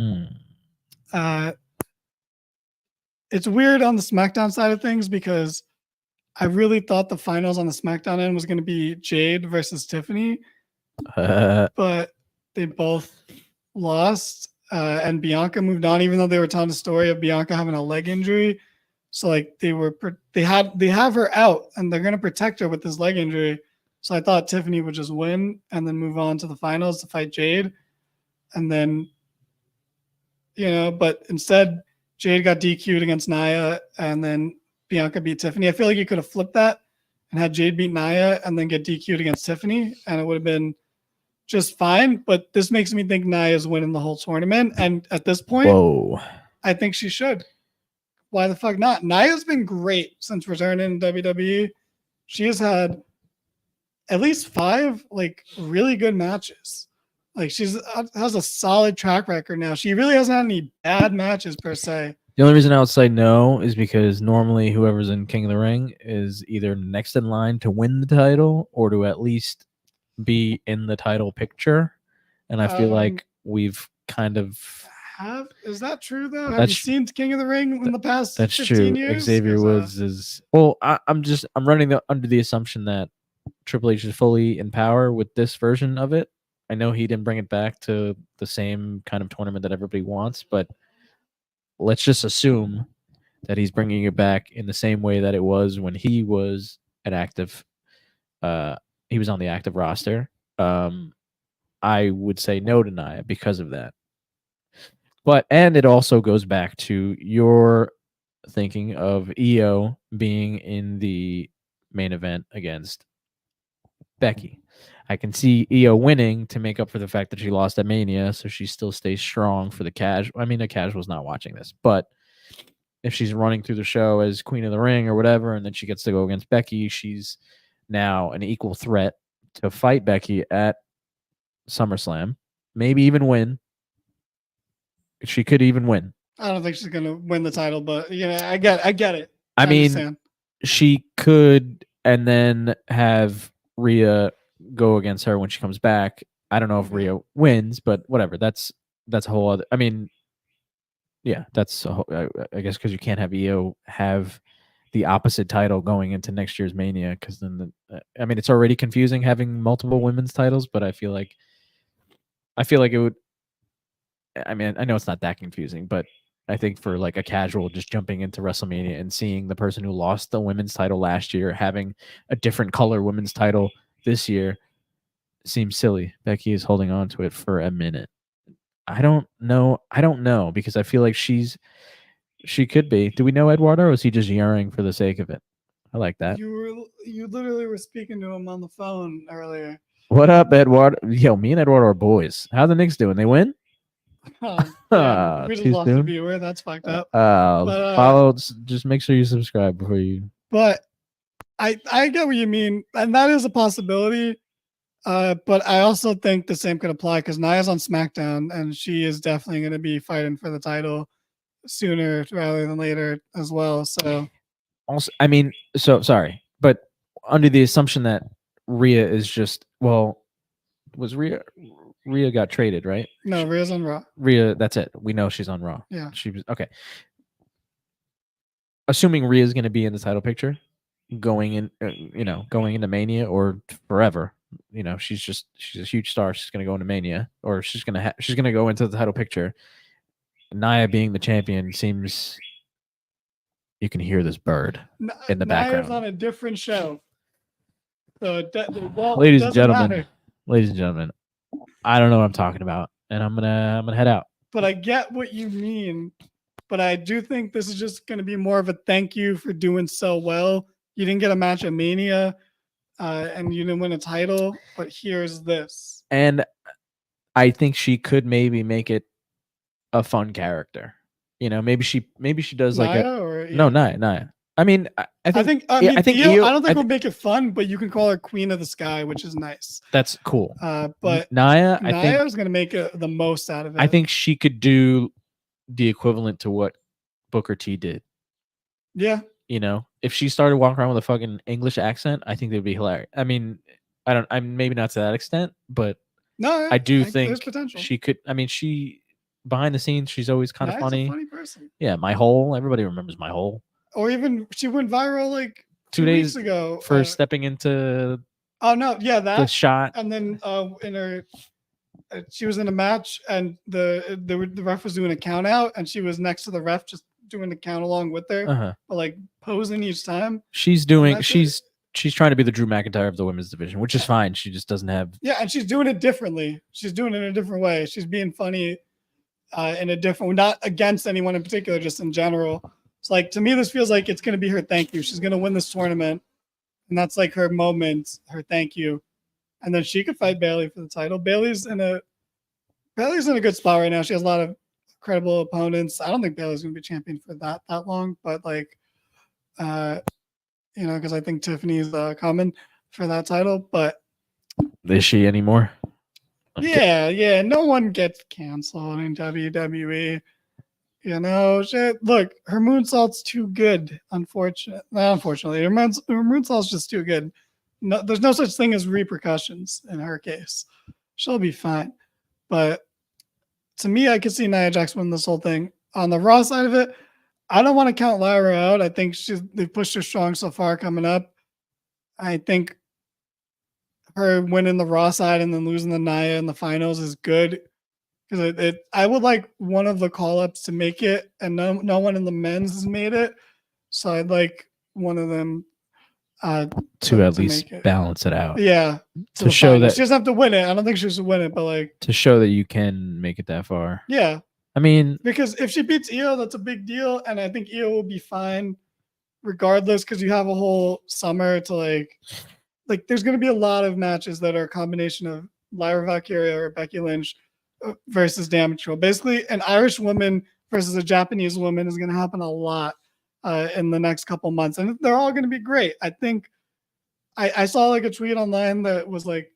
it's weird on the SmackDown side of things because I really thought the finals on the SmackDown end was going to be Jade versus Tiffany, but they both lost, and Bianca moved on, even though they were telling the story of Bianca having a leg injury. So like they have her out, and they're going to protect her with this leg injury. So I thought Tiffany would just win and then move on to the finals to fight Jade, and then but instead Jade got DQ'd against Nia, and then Bianca beat Tiffany. I feel like you could have flipped that and had Jade beat Nia and then get DQ'd against Tiffany, and it would have been just fine. But this makes me think Nia's winning the whole tournament, and at this point, I think she should. Why the fuck not? Nia's been great since returning to WWE. She has had at least 5 like really good matches. Like she's has a solid track record now. She really hasn't had any bad matches per se. The only reason I would say no is because normally whoever's in King of the Ring is either next in line to win the title or to at least be in the title picture. And I feel like we've kind of is that true though? Have you seen King of the Ring in the past? That's 15 true. years? Xavier Woods is well. I'm running under the assumption that Triple H is fully in power with this version of it. I know he didn't bring it back to the same kind of tournament that everybody wants, but let's just assume that he's bringing it back in the same way that it was when he was an active. He was on the active roster. I would say no to Nia because of that. And it also goes back to your thinking of Io being in the main event against Becky. I can see Io winning to make up for the fact that she lost at Mania, so she still stays strong for the casual. I mean, the casual's not watching this, but if she's running through the show as Queen of the Ring or whatever, and then she gets to go against Becky, she's now an equal threat to fight Becky at SummerSlam, maybe even win. She could even win. I don't think she's gonna win the title, but I get it. I mean, understand. She could, and then have Rhea go against her when she comes back. I don't know if Rhea wins, but whatever. That's a whole other. I mean, yeah, that's a whole, I guess because you can't have Io have the opposite title going into next year's Mania, because then I mean it's already confusing having multiple women's titles, but I feel like it would. I mean, I know it's not that confusing, but I think for like a casual just jumping into WrestleMania and seeing the person who lost the women's title last year having a different color women's title this year seems silly. Becky is holding on to it for a minute. I don't know because I feel like she could be. Do we know Eduardo, or is he just yearning for the sake of it? I like that. You literally were speaking to him on the phone earlier. What up, Eduardo? Yo, me and Eduardo are boys. How the Knicks doing? They win? Yeah, we just lost a viewer. That's fucked up. Follow. Just make sure you subscribe before you. But I get what you mean, and that is a possibility. But I also think the same could apply because Nia's on SmackDown, and she is definitely going to be fighting for the title sooner rather than later as well. So, also, I mean, so sorry, but under the assumption that Rhea is just was Rhea got traded, right? No, Rhea's on Raw. Rhea, that's it. We know she's on Raw. Yeah. She was okay. Assuming Rhea's going to be in the title picture going into Mania or forever. She's a huge star. She's going to go into Mania, or she's going to go into the title picture. Nia being the champion seems, you can hear this bird in the background. Nia's on a different show. So ladies and gentlemen, I don't know what I'm talking about, and I'm gonna head out. But I get what you mean. But I do think this is just going to be more of a thank you for doing so well. You didn't get a match at Mania, and you didn't win a title, but here's this. And I think she could maybe make it a fun character. Maybe she does like Nia. I mean, I think Io, I don't think we'll make it fun, but you can call her Queen of the Sky, which is nice. That's cool. But Nia is going to make the most out of it. I think she could do the equivalent to what Booker T did. Yeah. If she started walking around with a fucking English accent, I think they'd be hilarious. I mean, I'm maybe not to that extent, but No, I do there's think potential. she could. I mean, she behind the scenes, she's always kind of Nia's funny. a funny person. Yeah, My Hole. Everybody remembers My Hole. Or even she went viral like 2 weeks days ago for stepping into Oh no, yeah, the that. shot. And then in her, she was in a match, and the ref was doing a count out, and she was next to the ref, just doing the count along with her, but like posing each time. She's doing. She's trying to be the Drew McIntyre of the women's division, which is fine. She just doesn't have. Yeah, and she's doing it differently. She's doing it in a different way. She's being funny in a different, not against anyone in particular, just in general. It's like, to me, this feels like it's going to be her thank you. She's going to win this tournament, and that's like her moment, her thank you. And then she could fight Bayley for the title. Bayley's in a good spot right now. She has a lot of credible opponents. I don't think Bayley's going to be champion for that long, but like, because I think Tiffany's coming for that title. But is she anymore? Yeah. No one gets canceled in WWE. Shit. Look, her moonsault's too good. Unfortunately, her moonsault's just too good. No, there's no such thing as repercussions in her case. She'll be fine. But to me, I could see Nia Jax win this whole thing. On the Raw side of it, I don't want to count Lyra out. I think they've pushed her strong so far coming up. I think her winning the Raw side and then losing the Nia in the finals is good. Because I would like one of the call-ups to make it, and no one in the men's has made it. So I'd like one of them to at least balance it out. Yeah. To show that she doesn't have to win it. I don't think she should win it, but like to show that you can make it that far. Yeah. I mean, because if she beats Io, that's a big deal, and I think Io will be fine regardless, because you have a whole summer to like there's going to be a lot of matches that are a combination of Lyra Valkyria or Becky Lynch versus Damage Control. Basically, an Irish woman versus a Japanese woman is going to happen a lot in the next couple months, and they're all going to be great. I think I saw like a tweet online that was like,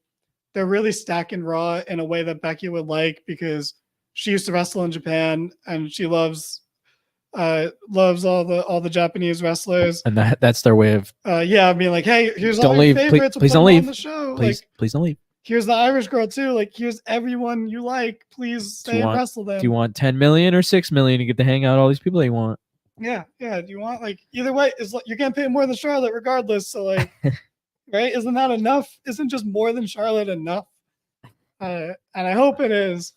they're really stacking Raw in a way that Becky would like, because she used to wrestle in Japan and she loves all the Japanese wrestlers, and that's their way of being like, hey, here's all your favorites. Please don't leave. On the show. Please don't leave. Here's the Irish girl too. Like, here's everyone you like. Please stay and wrestle them. Do you want 10 million or 6 million to get to hang out with all these people that you want? Yeah. Do you want, like, either way? Is you're gonna pay more than Charlotte regardless. So like, right? Isn't that enough? Isn't just more than Charlotte enough? And I hope it is,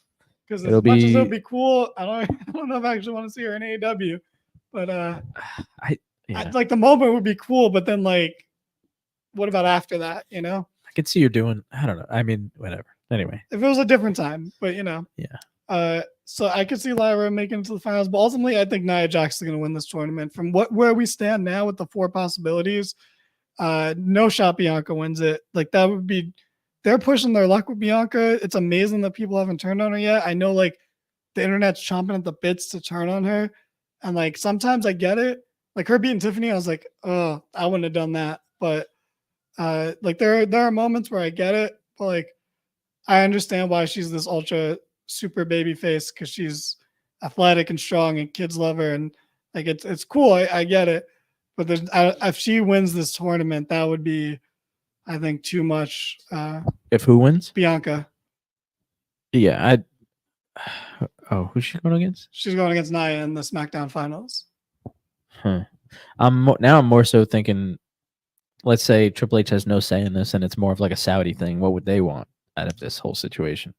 because as much as it would be cool, I don't know if I actually want to see her in AEW, but like the moment would be cool, but then like, what about after that? I could see you doing, I don't know. I mean, whatever. Anyway, if it was a different time, but yeah. So I could see Lyra making it to the finals, but ultimately I think Nia Jax is going to win this tournament. From where we stand now with the 4 possibilities, no shot Bianca wins it. Like, that would be, they're pushing their luck with Bianca. It's amazing that people haven't turned on her yet. I know like the internet's chomping at the bits to turn on her, and like sometimes I get it. Like her beating Tiffany, I was like, oh, I wouldn't have done that. But like there are moments where I get it, but like I understand why she's this ultra super baby face, because she's athletic and strong and kids love her, and like it's cool. I get it, but if she wins this tournament, that would be, I think, too much. If who wins? Bianca. Yeah, who's she going against? She's going against Nia in the SmackDown finals. I'm more so thinking, let's say Triple H has no say in this, and it's more of like a Saudi thing. What would they want out of this whole situation?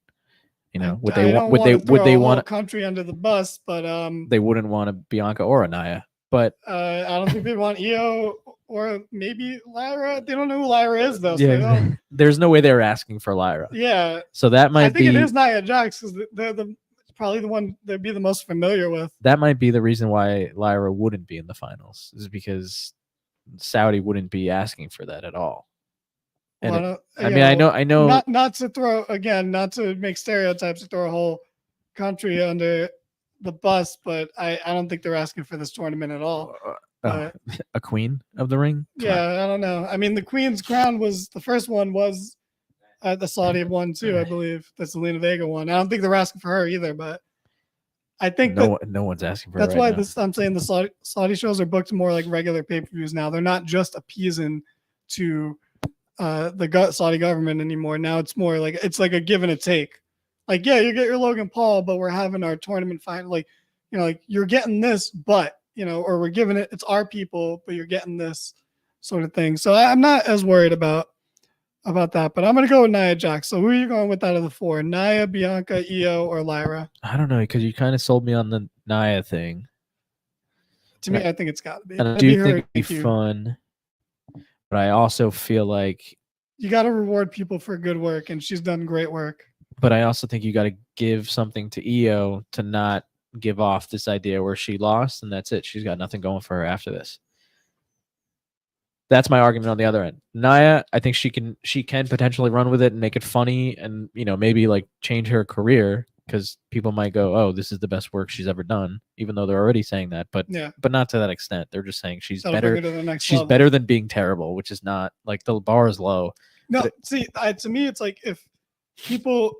Would they want a country under the bus? But they wouldn't want a Bianca or a Nia. But I don't think they want Io or maybe Lyra. They don't know who Lyra is though. So yeah, there's no way they're asking for Lyra. Yeah. So that might be. I think it is Nia Jax, because they're probably the one they'd be the most familiar with. That might be the reason why Lyra wouldn't be in the finals, is because Saudi wouldn't be asking for that at all. And I know not to make stereotypes, to throw a whole country under the bus, but I don't think they're asking for this tournament at all. A queen of the ring? Yeah, I don't know. I mean, the queen's crown was, the first one was the Saudi one too, I believe. The Zelina Vega one. I don't think they're asking for her either, but I think no one's asking for her. That's why I'm saying the Saudi shows are booked more like regular pay-per-views now. They're not just appeasing to Saudi government anymore. Now it's more like it's like a give and a take. Like, yeah, you get your Logan Paul, but we're having our tournament final. Like, like you're getting this, but or we're giving it. It's our people, but you're getting this sort of thing. So I'm not as worried about that. But I'm gonna go with Nia Jax. So who are you going with out of the four? Nia, Bianca, Io, or Lyra? I don't know, because you kind of sold me on the Nia thing. To me, I think it's got to be. And I do think it'd be fun, but I also feel like you got to reward people for good work, and she's done great work. But I also think you got to give something to Io to not give off this idea where she lost and that's it. She's got nothing going for her after this. That's my argument on the other end. Nia, I think she can potentially run with it and make it funny and maybe like change her career, because people might go, oh, this is the best work she's ever done, even though they're already saying that. But not to that extent. They're just saying she's better. She's level. Better than being terrible, which is not like the bar is low. No, to me, it's like if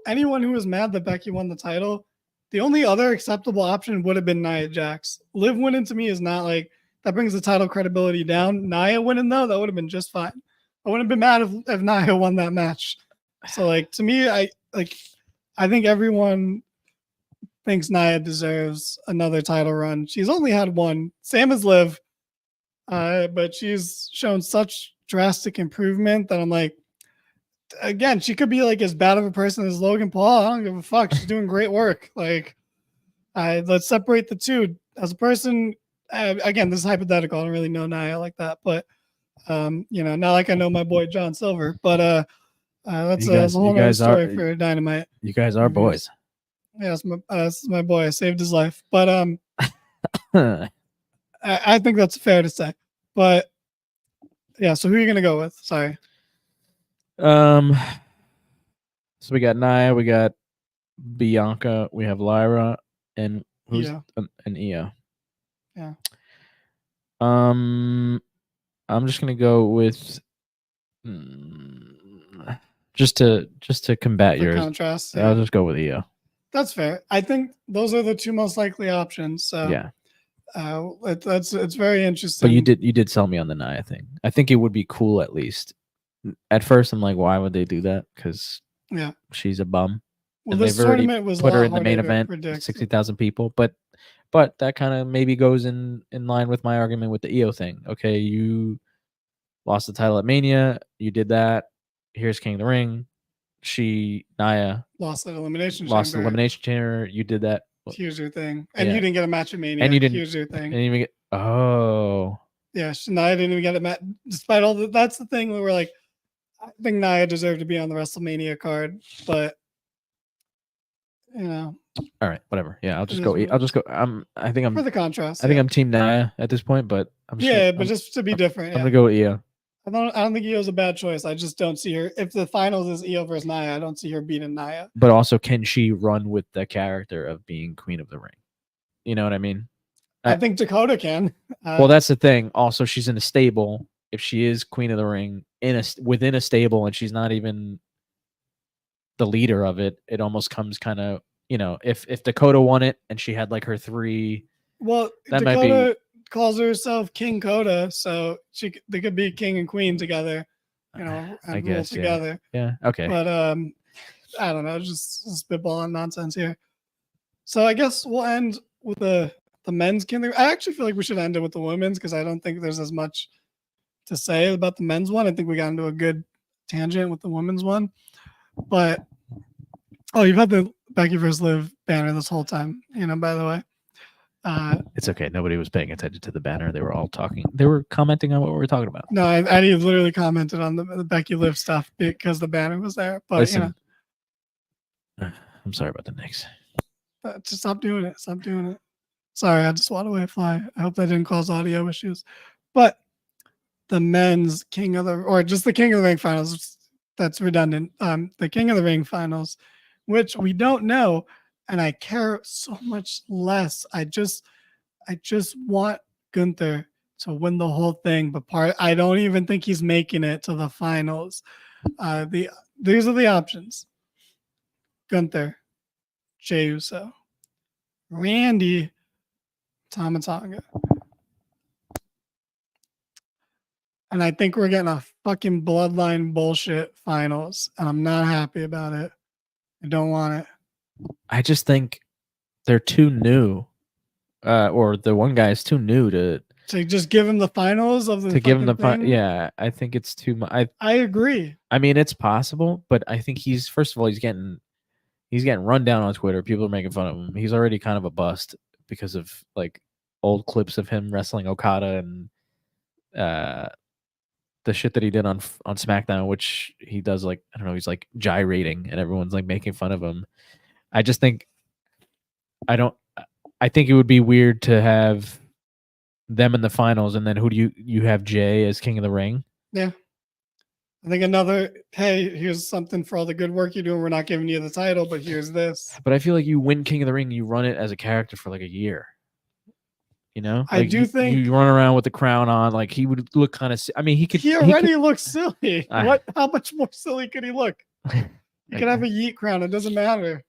anyone who was mad that Becky won the title, the only other acceptable option would have been Nia Jax. Liv winning to me is not like that brings the title credibility down. Nia winning though, that would have been just fine. I wouldn't have been mad if Nia won that match. So like to me, I think everyone thinks Nia deserves another title run. She's only had one, same as Liv, but she's shown such drastic improvement that I'm like, again, she could be like as bad of a person as Logan Paul. I don't give a fuck. She's doing great work. Like, let's separate the two. As a person, again, this is hypothetical. I don't really know Nia like that, but not like I know my boy John Silver. But that's a whole other story for Dynamite. You guys are boys. Yeah, this is my boy. I saved his life. But I think that's fair to say. But yeah, so who are you gonna go with? Sorry. So we got Nia, we got Bianca, we have Lyra, and who's an Io. Yeah. I'm just gonna go with just to combat yours. Contrast. I'll just go with Io. That's fair. I think those are the two most likely options. So yeah. It's very interesting. But you did sell me on the Nia thing. I think it would be cool at least. At first, I'm like, why would they do that? Because she's a bum. Well, and this tournament was put her in the main event, 60,000 people. But that kind of maybe goes in line with my argument with the Io thing. Okay, you lost the title at Mania. You did that. Here's King of the Ring. Nia lost the elimination chamber. You did that. Here's your thing. And you didn't get a match at Mania. And you didn't. Here's your thing. And you didn't get. Oh. Yeah, Nia didn't even get a match. Despite all that's the thing where we're like, I think Nia deserved to be on the WrestleMania card, but all right, whatever. Yeah, I'll just go. I think I'm for the contrast. I think I'm Team Nia at this point, but just to be different. I'm gonna go with Io. I don't think Io's a bad choice. I just don't see her. If the finals is Io versus Nia, I don't see her beating Nia. But also, can she run with the character of being Queen of the Ring? You know what I mean? I think Dakota can. Well, that's the thing. Also, she's in a stable. If she is Queen of the Ring within a stable, and she's not even the leader of it, it almost comes kind of if Dakota won it and she had like her three. Well, Dakota calls herself King Coda, so they could be king and queen together, and I guess together. Yeah. Okay. But I don't know, just spitballing nonsense here. So I guess we'll end with the men's King. I actually feel like we should end it with the women's because I don't think there's as much to say about the men's one. I think we got into a good tangent with the women's one. But you've had the Becky vs. Liv banner this whole time, by the way. It's okay. Nobody was paying attention to the banner. They were all talking. They were commenting on what we were talking about. No, I literally commented on the Becky Liv stuff because the banner was there. But listen, I'm sorry about the Knicks. Just stop doing it. Stop doing it. Sorry, I just swat away a fly. I hope that didn't cause audio issues. But the men's King of the Ring finals, that's redundant. The King of the Ring finals, which we don't know, and I care so much less. I just want Gunther to win the whole thing, but I don't even think he's making it to the finals. These are the options: Gunther, Jey Uso, Randy, Tama Tonga. And I think we're getting a fucking bloodline bullshit finals. And I'm not happy about it. I don't want it. I just think they're too new. Or the one guy is too new to just give him the finals of the give him the thing? Yeah, I think it's too much. I agree. I mean, it's possible, but I think he's first of all he's getting run down on Twitter. People are making fun of him. He's already kind of a bust because of like old clips of him wrestling Okada and the shit that he did on SmackDown, which he does like I don't know, he's like gyrating and everyone's like making fun of him. I just think I think it would be weird to have them in the finals, and then who do you have Jay as King of the Ring? Yeah. I think hey, here's something for all the good work you're doing. We're not giving you the title, but here's this. But I feel like you win King of the Ring, you run it as a character for like a year. You know, like I do think you run around with the crown on. Like he would look kind of. I mean, he already looks silly. How much more silly could he look? You could have a yeet crown. It doesn't matter.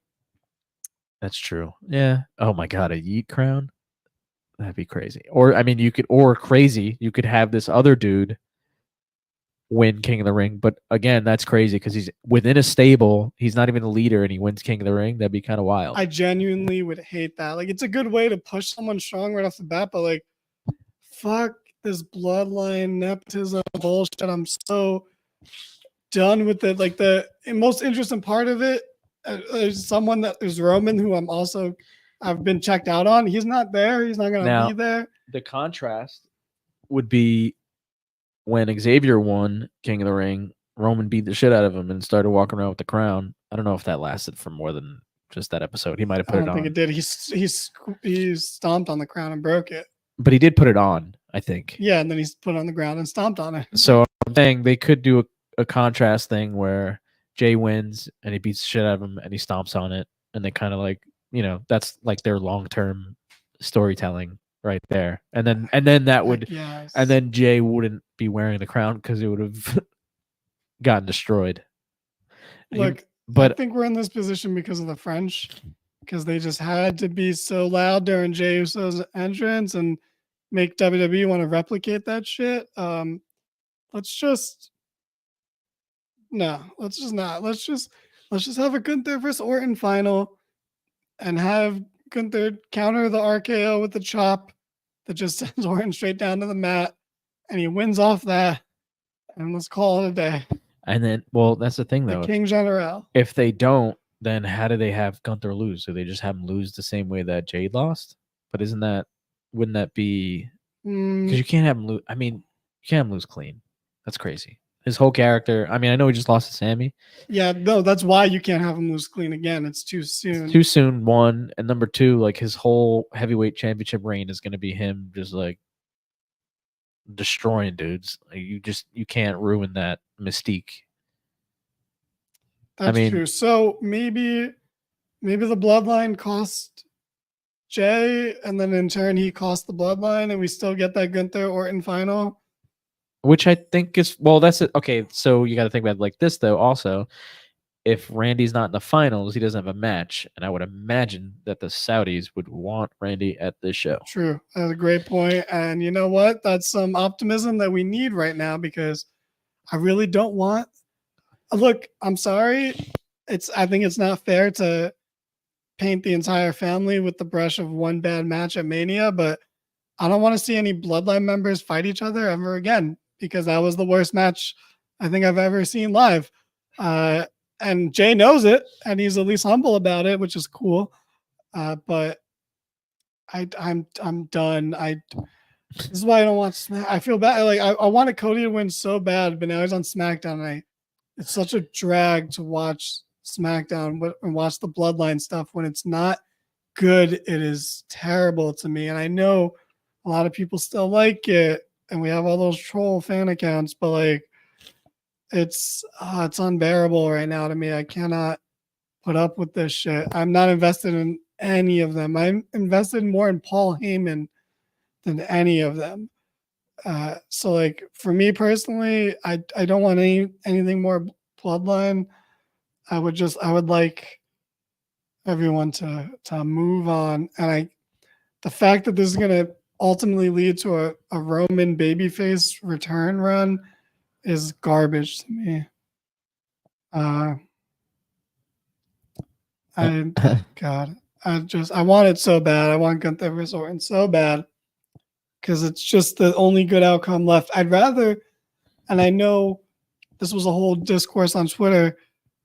That's true. Yeah. Oh my god, a yeet crown. That'd be crazy. Or I mean, you could have this other dude win King of the Ring, but again, that's crazy because he's within a stable. He's not even a leader, and he wins King of the Ring. That'd be kind of wild. I genuinely would hate that. Like, it's a good way to push someone strong right off the bat, but like, fuck this bloodline nepotism bullshit. I'm so done with it. Like, the most interesting part of it is someone that is Roman, who I've been checked out on. He's not there. He's not gonna be there. The contrast would be when Xavier won King of the Ring, Roman beat the shit out of him and started walking around with the crown. I don't know if that lasted for more than just that episode. He might have put it on. I don't think it did. He stomped on the crown and broke it. But he did put it on, I think. Yeah, and then he's put it on the ground and stomped on it. So I'm saying they could do a contrast thing where Jay wins and he beats the shit out of him and he stomps on it, and they kind of like, you know, that's like their long-term storytelling right there. And then that would and then Jay wouldn't be wearing the crown because it would have gotten destroyed. Look, but I think we're in this position because of the French, because they just had to be so loud during Jey Uso's entrance and make WWE want to replicate that shit. Let's just not. Let's just have a Gunther versus Orton final and have Gunther counter the RKO with the chop that just sends Orton straight down to the mat, and he wins off that, and let's call it a day. And then, well, that's the thing, though. The King General. If they don't, then how do they have Gunther lose? Do they just have him lose the same way that Jade lost? But wouldn't that be... Because you can't have him lose... I mean, you can't have him lose clean. That's crazy. His whole character... I mean, I know he just lost to Sammy. Yeah, no, that's why you can't have him lose clean again. It's too soon. It's too soon, one. And number two, like, his whole heavyweight championship reign is going to be him just, like, destroying dudes. Like, you can't ruin that mystique. That's true. So maybe the bloodline cost Jay, and then in turn he cost the bloodline, and we still get that Gunther Orton final. Which I think is, well, that's it. Okay, so you got to think about it like this, though. Also, if Randy's not in the finals, he doesn't have a match, and I would imagine that the Saudis would want Randy at this show. True. That's a great point. And you know what? That's some optimism that we need right now, because I really don't want... Look, I'm sorry. I think it's not fair to paint the entire family with the brush of one bad match at Mania, but I don't want to see any bloodline members fight each other ever again, because that was the worst match I think I've ever seen live. And Jay knows it, and he's at least humble about it, which is cool. But I'm done. This is why I don't watch Smack. I feel bad. Like I wanted Cody to win so bad, but now he's on SmackDown, and it's such a drag to watch SmackDown and watch the bloodline stuff when it's not good. It is terrible to me, and I know a lot of people still like it, and we have all those troll fan accounts, but like it's unbearable right now to me. I cannot put up with this shit. I'm not invested in any of them. I'm invested more in Paul Heyman than any of them. So like for me personally, I don't want anything more bloodline. I would like everyone to move on. And the fact that this is gonna ultimately lead to a Roman babyface return run is garbage to me. God, I want it so bad. I want Gunther versus Orton so bad because it's just the only good outcome left. I'd rather, and I know this was a whole discourse on Twitter,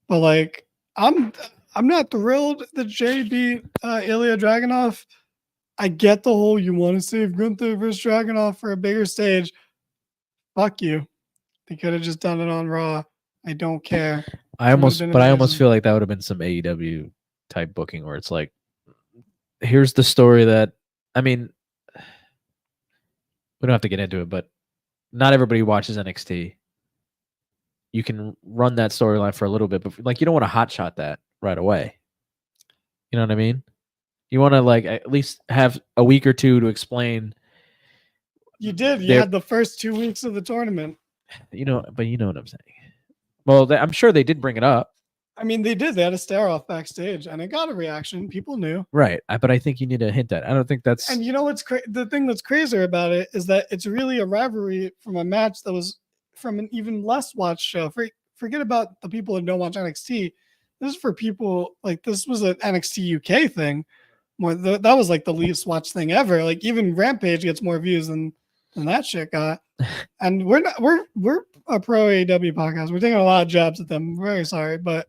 but like I'm not thrilled that Jay beat Ilya Dragunov. I get the whole you want to save Gunther versus Dragunov for a bigger stage. Fuck you. They could have just done it on Raw. I don't care. I almost feel like that would have been some AEW type booking where it's like, here's the story that, I mean, we don't have to get into it, but not everybody watches NXT. You can run that storyline for a little bit, but like you don't want to hotshot that right away. You know what I mean? You want to like at least have a week or two to explain. You did. You had the first 2 weeks of the tournament. You know, but you know what I'm saying. Well, I'm sure they did bring it up. I mean, they did. They had a stare off backstage, and it got a reaction. People knew. Right. But I think you need to hint at. I don't think that's. And you know what's the thing that's crazier about it is that it's really a rivalry from a match that was from an even less watched show. Forget about the people who don't watch NXT. This is for people like this was an NXT UK thing. That was like the least watched thing ever. Like even Rampage gets more views than that shit got. And we're a pro AEW podcast. We're taking a lot of jabs at them. I'm very sorry, but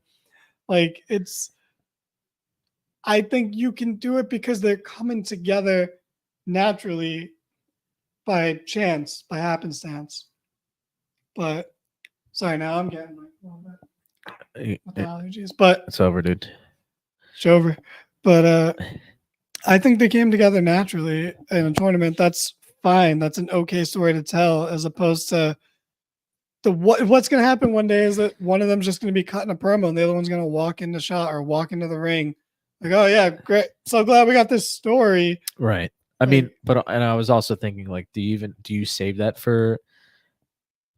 like I think you can do it because they're coming together naturally by chance, by happenstance. But sorry, now I'm getting like a little bit with the allergies. But it's over, dude. It's over. But I think they came together naturally in a tournament. That's fine. That's an okay story to tell, as opposed to what's going to happen one day is that one of them's just going to be cutting a promo and the other one's going to walk into shot or walk into the ring. Like, oh yeah, great. So glad we got this story. Right. I mean, and I was also thinking, like, do you save that for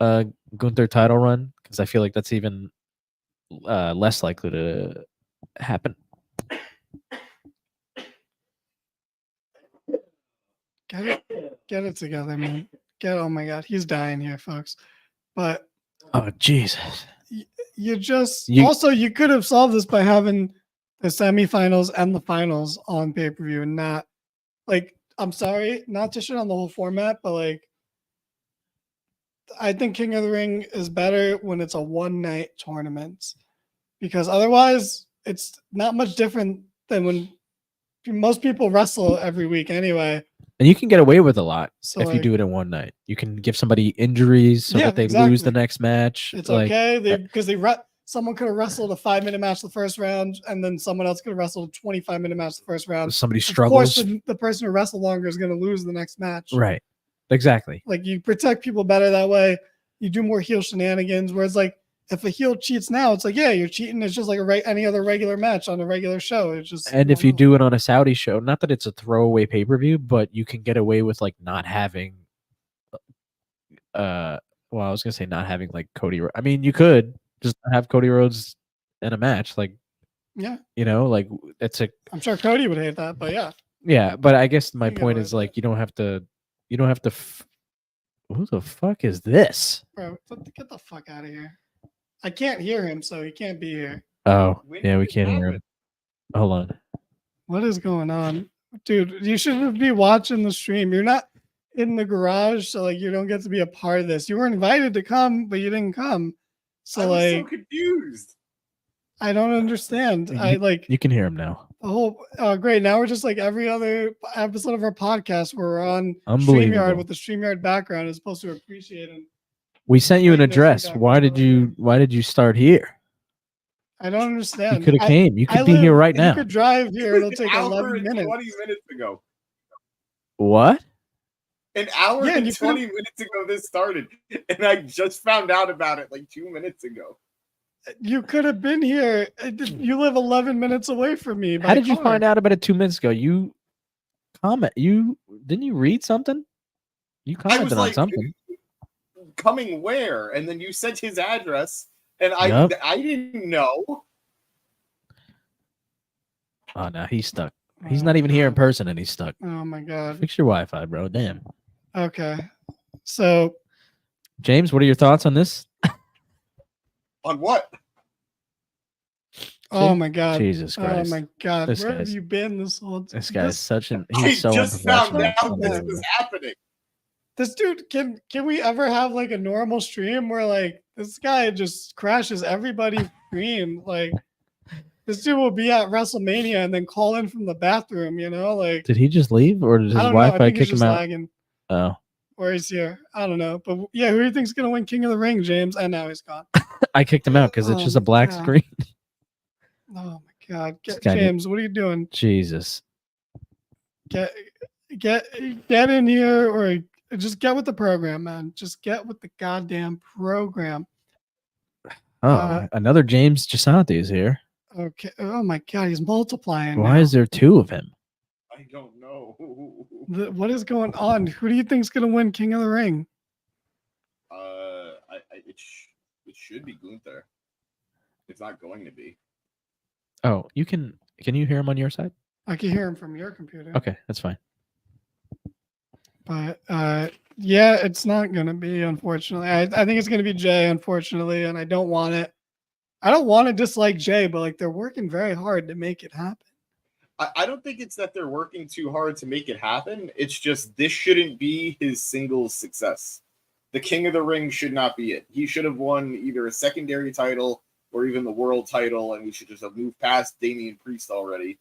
a Gunther title run? Because I feel like that's even less likely to happen. Get it together, man. Oh my God, he's dying here, folks. But oh Jesus, you could have solved this by having the semifinals and the finals on pay-per-view and not like, I'm sorry, not to shit on the whole format, but like I think King of the Ring is better when it's a one-night tournament because otherwise it's not much different than when most people wrestle every week anyway. And you can get away with a lot if like, you do it in one night. You can give somebody injuries so that they lose the next match. It's like, okay because someone could have wrestled a 5-minute match the first round, and then someone else could have wrestled a 25-minute match the first round. Somebody struggles. Of course, the person who wrestled longer is going to lose the next match. Right. Exactly. Like you protect people better that way. You do more heel shenanigans. Whereas like if a heel cheats now, it's like, yeah, you're cheating. It's just like any other regular match on a regular show. It's just. And if you do it on a Saudi show, not that it's a throwaway pay-per-view, but you can get away with like not having. Well, I was gonna say not having like Cody. I mean, you could just have Cody Rhodes in a match, like. Yeah. You know, like it's a. I'm sure Cody would hate that, but yeah. Yeah, but I guess my point is like you don't have to. Who the fuck is this? Bro, get the fuck out of here. I can't hear him, so he can't be here. Oh, yeah, we can't hear him. Hold on. What is going on? Dude, you should be watching the stream. You're not in the garage, so like you don't get to be a part of this. You were invited to come, but you didn't come. So I was so confused. I don't understand. You can hear him now. The whole great. Now we're just like every other episode of our podcast where we're on StreamYard with the StreamYard background is supposed to appreciate it. We sent you an address. Why did you start here? I don't understand. You could have came. You could be here right now. You could drive here. It'll take 11 minutes. 20 minutes ago. What? An hour and 20 minutes ago this started. And I just found out about it like 2 minutes ago. You could have been here. You live 11 minutes away from me. How did you find out about it 2 minutes ago? You didn't you read something? You commented on something. Coming where? And then you sent his address, and I didn't know. Oh no, he's stuck. He's not even here in person, and he's stuck. Oh my god. Fix your Wi-Fi, bro. Damn. Okay. So, James, what are your thoughts on this? On what? oh my god. Jesus Christ. Oh my god. This Where have guy's- you been this whole time? This guy's such an. I He's so just found unprofessional. out this was happening. This dude, can we ever have like a normal stream where like this guy just crashes everybody's stream? Like this dude will be at WrestleMania and then call in from the bathroom, you know? Like Did he just leave, or did his I don't know. I Wi-Fi think he's kick him just out? lagging. Oh, Or he's here. I don't know. But yeah, who do you think's gonna win King of the Ring, James? And now he's gone. I kicked him out because it's just a black God. screen. Oh my god. This guy James, what are you doing? Jesus. Get in here or just get with the program, man. Just get with the goddamn program. Oh, another James Gisanti is here. Okay. Oh my god, he's multiplying. Why now. is there two of him? I don't know. What is going on? Who do you think's gonna win King of the Ring? It should be Gunther. It's not going to be. Oh, you can you hear him on your side? I can hear him from your computer. Okay, that's fine. But yeah, it's not gonna be, unfortunately. I think it's gonna be Jay, unfortunately, and I don't want it. I don't want to dislike Jay, but like they're working very hard to make it happen. I don't think it's that they're working too hard to make it happen. It's just this shouldn't be his singles success. The King of the Ring should not be it. He should have won either a secondary title or even the world title, and we should just have moved past Damian Priest already.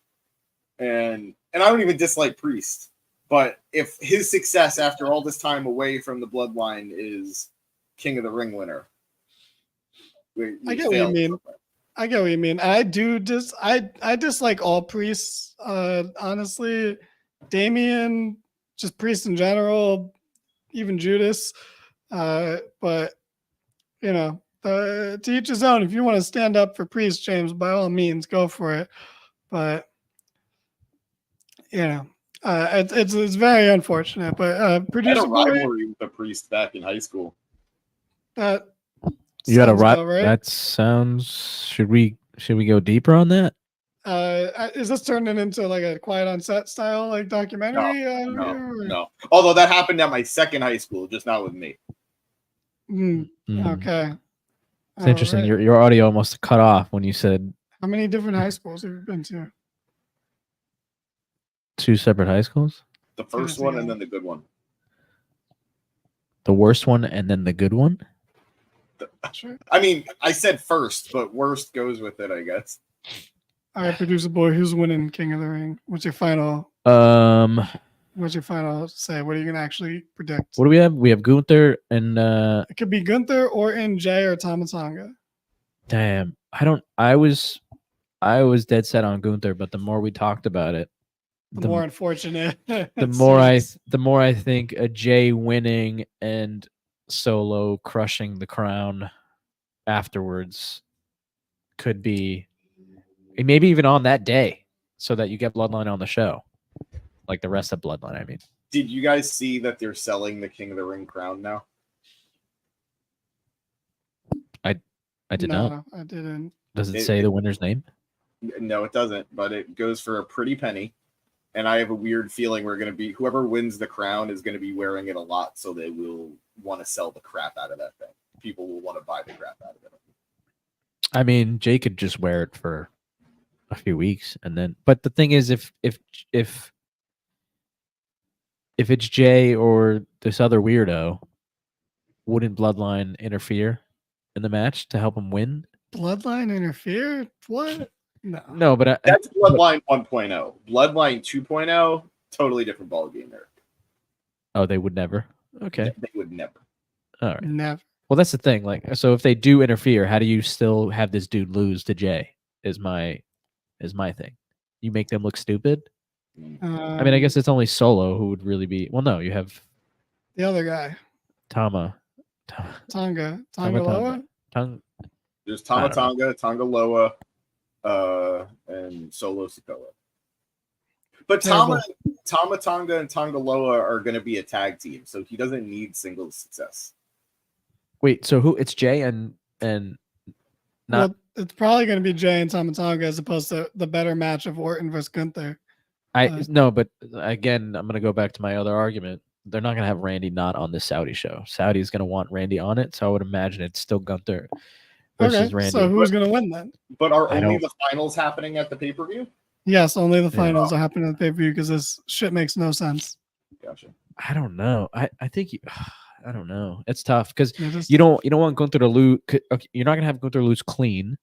And I don't even dislike Priest, but if his success after all this time away from the bloodline is King of the Ring winner, we I get what you mean. I get what you mean. I dislike all priests. Honestly, Damien, just priests in general, even Judas. But you know, to each his own. If you want to stand up for priest, James, by all means, go for it. But you know, it's very unfortunate. But I had producer a rivalry with the Priest back in high school. that You got a sounds right. about right. That sounds. Should we go deeper on that? Is this turning into like a Quiet on Set style like documentary? No. Although that happened at my second high school, just not with me. Okay. It's interesting. Your audio almost cut off when you said How many different high schools have you been to? 2 separate high schools. The first one and then the good one. The worst one and then the good one. Sure. I mean, I said first, but worst goes with it, I guess. All right, producer boy, who's winning King of the Ring? What's your final say? What are you gonna actually predict? What do we have? We have Gunther and It could be Gunther or Jay or Tamatanga. damn. I was dead set on Gunther, but the more we talked about it, The more unfortunate. the more I think a Jay winning and Solo crushing the crown afterwards could be maybe even on that day, so that you get Bloodline on the show, like the rest of Bloodline. I mean, Did you guys see that they're selling the King of the Ring crown now? I did not. I didn't. Does it say the winner's name? No, it doesn't, but it goes for a pretty penny. And I have a weird feeling whoever wins the crown is going to be wearing it a lot, so they will want to sell the crap out of that thing. People will want to buy the crap out of it. I mean, Jay could just wear it for a few weeks and then. But the thing is, if it's Jay or this other weirdo, wouldn't Bloodline interfere in the match to help him win? Bloodline interfere? What? No, but That's Bloodline 1.0. Bloodline 2.0, totally different ballgame there. Oh, they would never. Okay, They would never. all right. Never. Well, that's the thing. Like, so if they do interfere, how do you still have this dude lose to Jay? Is my thing. You make them look stupid. I mean, I guess it's only Solo who would really be. Well, no, you have the other guy, Tonga. Loa. There's Tamatanga, Tonga Loa, and Solo Sikoa. But Tamatanga and Tonga Loa are going to be a tag team, so he doesn't need singles success. Wait, so who? It's Jay and not. Well, it's probably going to be Jay and Tamatanga as opposed to the better match of Orton versus Gunther. No, but again, I'm gonna go back to my other argument. They're not gonna have Randy not on this Saudi show. Saudi's gonna want Randy on it, so I would imagine it's still Gunther versus Randy. So who's gonna win then? But are only the finals happening at the pay-per-view? Yes, only the finals are happening at the pay-per-view because this shit makes no sense. Gotcha. I don't know. I think I don't know. It's tough because you don't want Gunther to lose. You're not gonna have Gunther lose clean,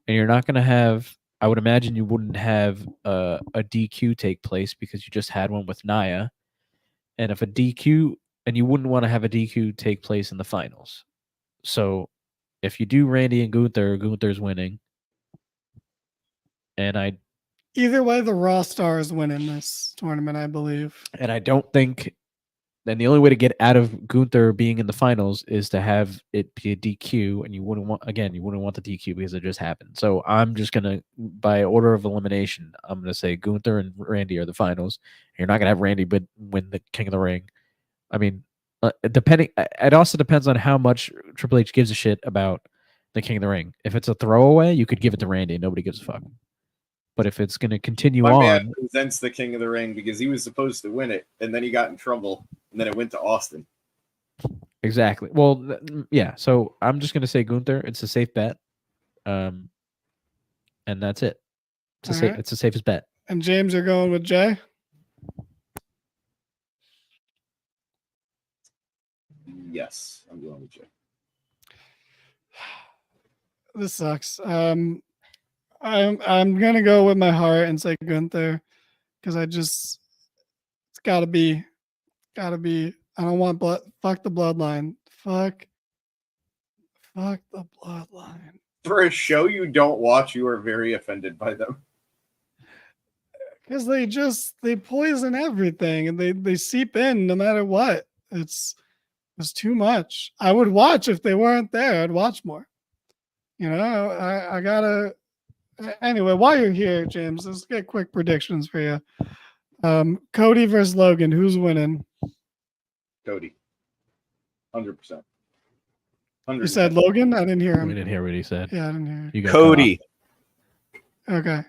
and you're not gonna have. I would imagine you wouldn't have a DQ take place because you just had one with Nia, and if a DQ, and you wouldn't want to have a DQ take place in the finals. So, if you do Randy and Gunther's winning, and either way, the Raw stars win in this tournament, I believe. And I don't think. Then the only way to get out of Gunther being in the finals is to have it be a DQ, and you wouldn't want the DQ because it just happened. So I'm just gonna, by order of elimination, I'm gonna say Gunther and Randy are the finals. You're not gonna have Randy but win the King of the Ring. I mean, depending, it also depends on how much Triple H gives a shit about the King of the Ring. If it's a throwaway, you could give it to Randy. Nobody gives a fuck. But if it's going to continue My on, man presents the King of the Ring because he was supposed to win it, and then he got in trouble, and then it went to Austin. Exactly. Well, yeah. So I'm just going to say Gunther. It's a safe bet, and that's it. It's the safest bet. And James, you're going with Jay? Yes, I'm going with Jay. This sucks. I'm gonna go with my heart and say Gunther because it's gotta be. I don't want blood. Fuck the bloodline. Fuck the bloodline. For a show you don't watch, you are very offended by them. Because they poison everything and they seep in no matter what. It's too much. I would watch if they weren't there. I'd watch more. I gotta. Anyway, while you're here, James, let's get quick predictions for you. Cody versus Logan. Who's winning? Cody. 100%. You said Logan? I didn't hear him. We didn't hear what he said. Yeah, I didn't hear. You got Cody. Okay,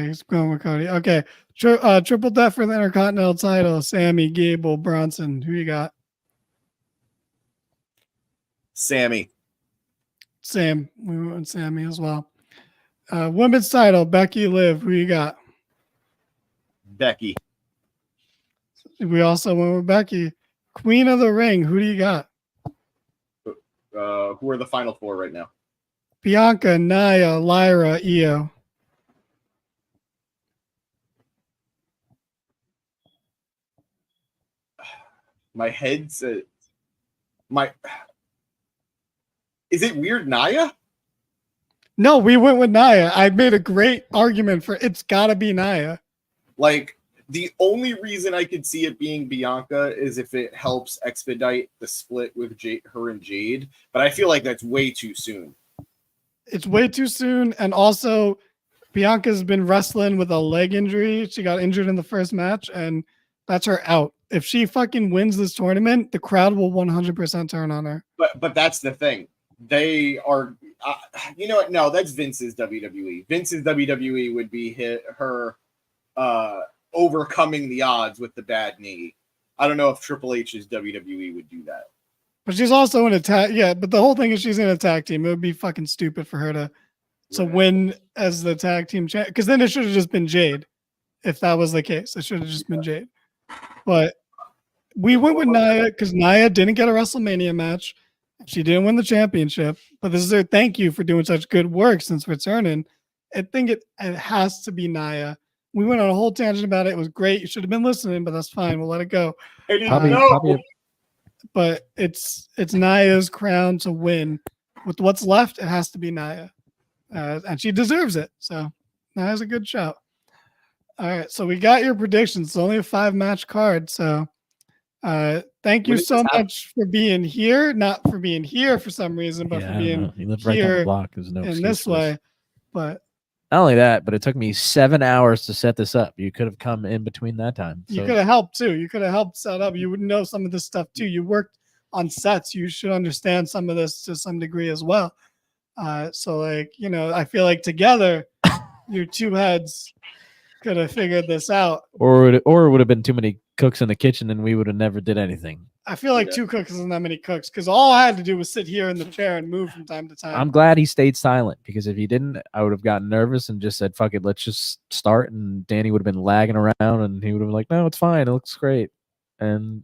he's going with Cody. Okay, triple threat for the Intercontinental title. Sammy, Gable, Bronson. Who you got? Sammy. Same. We went with Sammy as well. Women's title, Becky, Liv. Who you got? Becky. We also went with Becky. Queen of the Ring. Who do you got? Who are the final four right now? Bianca, Nia, Lyra, Io. My head's Is it weird, Nia? No, we went with Nia. I made a great argument for it's gotta be Nia. Like, the only reason I could see it being Bianca is if it helps expedite the split with her and Jade, but I feel like that's way too soon. It's way too soon, and also Bianca's been wrestling with a leg injury. She got injured in the first match, and that's her out. If she fucking wins this tournament, the crowd will 100% turn on her. But that's the thing. They are, you know what? No, that's Vince's WWE. Vince's WWE would be her overcoming the odds with the bad knee. I don't know if Triple H's WWE would do that. But she's also in a tag. Yeah, but the whole thing is she's in a tag team. It would be fucking stupid for her to win as the tag team champ. Because then it should have just been Jade. If that was the case, it should have just been Jade. But we went with Nia because Nia didn't get a WrestleMania match. She didn't win the championship. But this is her thank you for doing such good work since returning. I think it has to be Nia. We went on a whole tangent about it. It was great. You should have been listening, but that's fine. We'll let it go. But it's Nia's crown to win. With what's left, it has to be Nia. And she deserves it. So Nia's a good shout. All right. So we got your predictions. It's only a 5-match card. So thank you so much for being here. Not for being here for some reason, but for being you live right down the block. There's no in this way. But not only that, but it took me 7 hours to set this up. You could have come in between that time. So. You could have helped too. You could have helped set up. You would know some of this stuff too. You worked on sets. You should understand some of this to some degree as well. So like, I feel like together, your two heads could have figured this out. Or it would have been too many cooks in the kitchen, and we would have never did anything. I feel like 2 cooks isn't that many cooks because all I had to do was sit here in the chair and move from time to time. I'm glad he stayed silent because if he didn't, I would have gotten nervous and just said, "Fuck it, let's just start." And Danny would have been lagging around, and he would have been like, "No, it's fine. It looks great." And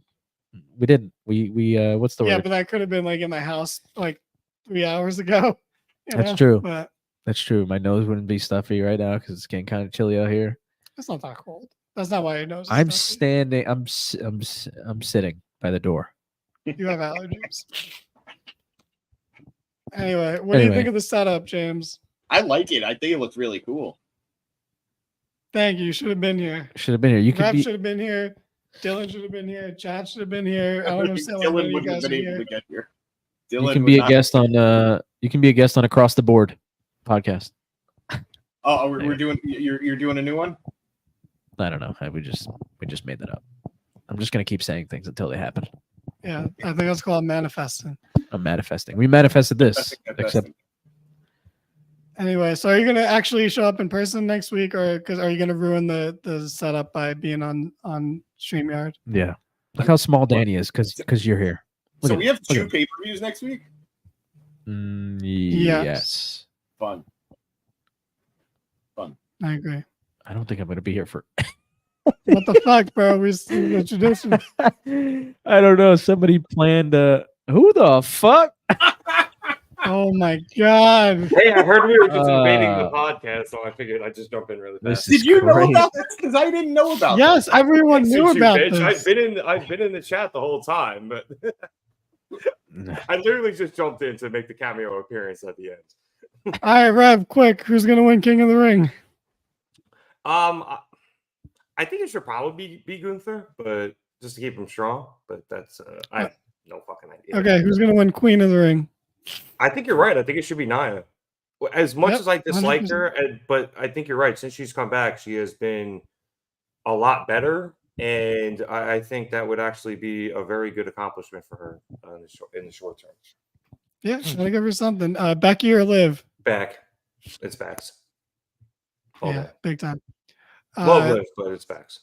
we didn't. We what's the yeah, word? but that could have been like in my house like 3 hours ago. That's true. But That's true. My nose wouldn't be stuffy right now because it's getting kind of chilly out here. it's not that cold. That's not why your nose is I'm stuffy. standing. I'm sitting by the door. You have allergies. Anyway, what do you think of the setup, James? I like it. I think it looks really cool. Thank you. You should have been here. Should have been here. You could Rev be. should have been here. Dylan should have been here. Chad should have been here. I don't know if Dylan wouldn't have been able here. to get here. You Dylan can would be a not- guest on. You can be a guest on Across the Board podcast. Oh, we're doing. You're doing a new one. I don't know. We just made that up. I'm just gonna keep saying things until they happen. Yeah, I think that's called manifesting. I'm manifesting. We manifested this. That's Except Anyway, so are you gonna actually show up in person next week, or because are you gonna ruin the setup by being on StreamYard? yeah. Look how small Danny is because you're here. Look So at we him. have Look 2 at him. pay-per-views next week. Yes. Fun. I agree. I don't think I'm gonna be here for. What the fuck, bro? The tradition. I don't know. Somebody planned. Who the fuck? Oh my god. Hey, I heard we were just invading the podcast, so I figured I'd just jump in really fast. This is Did you know great. about this? Because I didn't know about. Yes, everyone Thanks, knew you about bitch. this. I've been in the chat the whole time, but I literally just jumped in to make the cameo appearance at the end. All right, Rev, quick. Who's gonna win King of the Ring? I think it should probably be Gunther, but just to keep him strong. But that's I have no fucking idea. Okay, who's gonna win Queen of the Ring? I think you're right. I think it should be Nia. As much Yep, as I dislike 100%. her, but I think you're right. Since she's come back, she has been a lot better, and I think that would actually be a very good accomplishment for her in the short term. Yeah, gotta give her something. Becky or Liv? Back, it's backs. All Yeah, day. big time. Love Liv, but it's backs.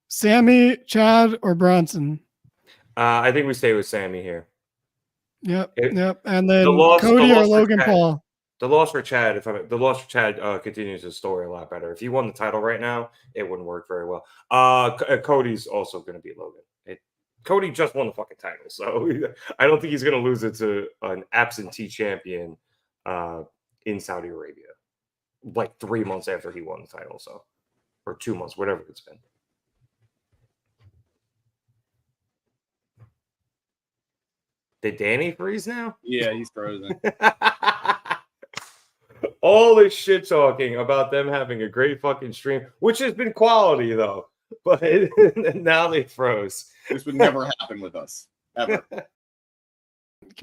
Sammy, Chad, or Bronson? I think we stay with Sammy here. Yep, It- yep. And then the loss Cody or for Logan Chad. Paul? The loss for Chad, continues his story a lot better. If he won the title right now, it wouldn't work very well. Cody's also going to be Logan. Cody just won the fucking title, so I don't think he's going to lose it to an absentee champion in Saudi Arabia, like 3 months after he won the title, so or 2 months, whatever it's been. Did Danny freeze now? Yeah, he's frozen. All this shit talking about them having a great fucking stream, which has been quality though, but now they froze. This would never happen with us ever.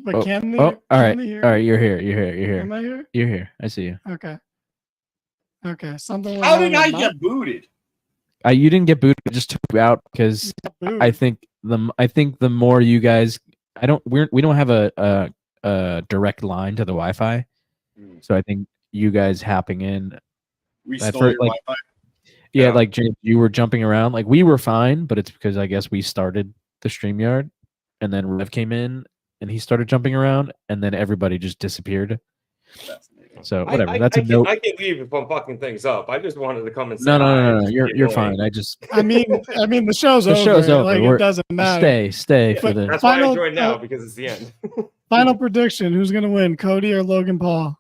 But can they? All can right. they hear All right. me? You're here. You're here. You're here. Am I here? You're here. I see you. Okay. Okay. Something. How did went I on with get booted? You didn't get booted. I just took you out because my boot. I think the more you guys, we don't have a direct line to the Wi-Fi, so I think you guys hopping in. We At stole first, your like- Wi-Fi. Yeah, Yeah. like James, you were jumping around. Like we were fine, but it's because I guess we started the StreamYard, and then Rev came in and he started jumping around, and then everybody just disappeared. Fascinating. So whatever. I That's a can, note. I can leave if I'm fucking things up. I just wanted to come and say No, no, hi no, no, and no. just You're be you're annoying. fine. I just I mean, the show's The over. show's over. Like, We're- it doesn't matter. stay for But the. That's why I Final- joined now because it's the end. Final prediction: who's gonna win, Cody or Logan Paul?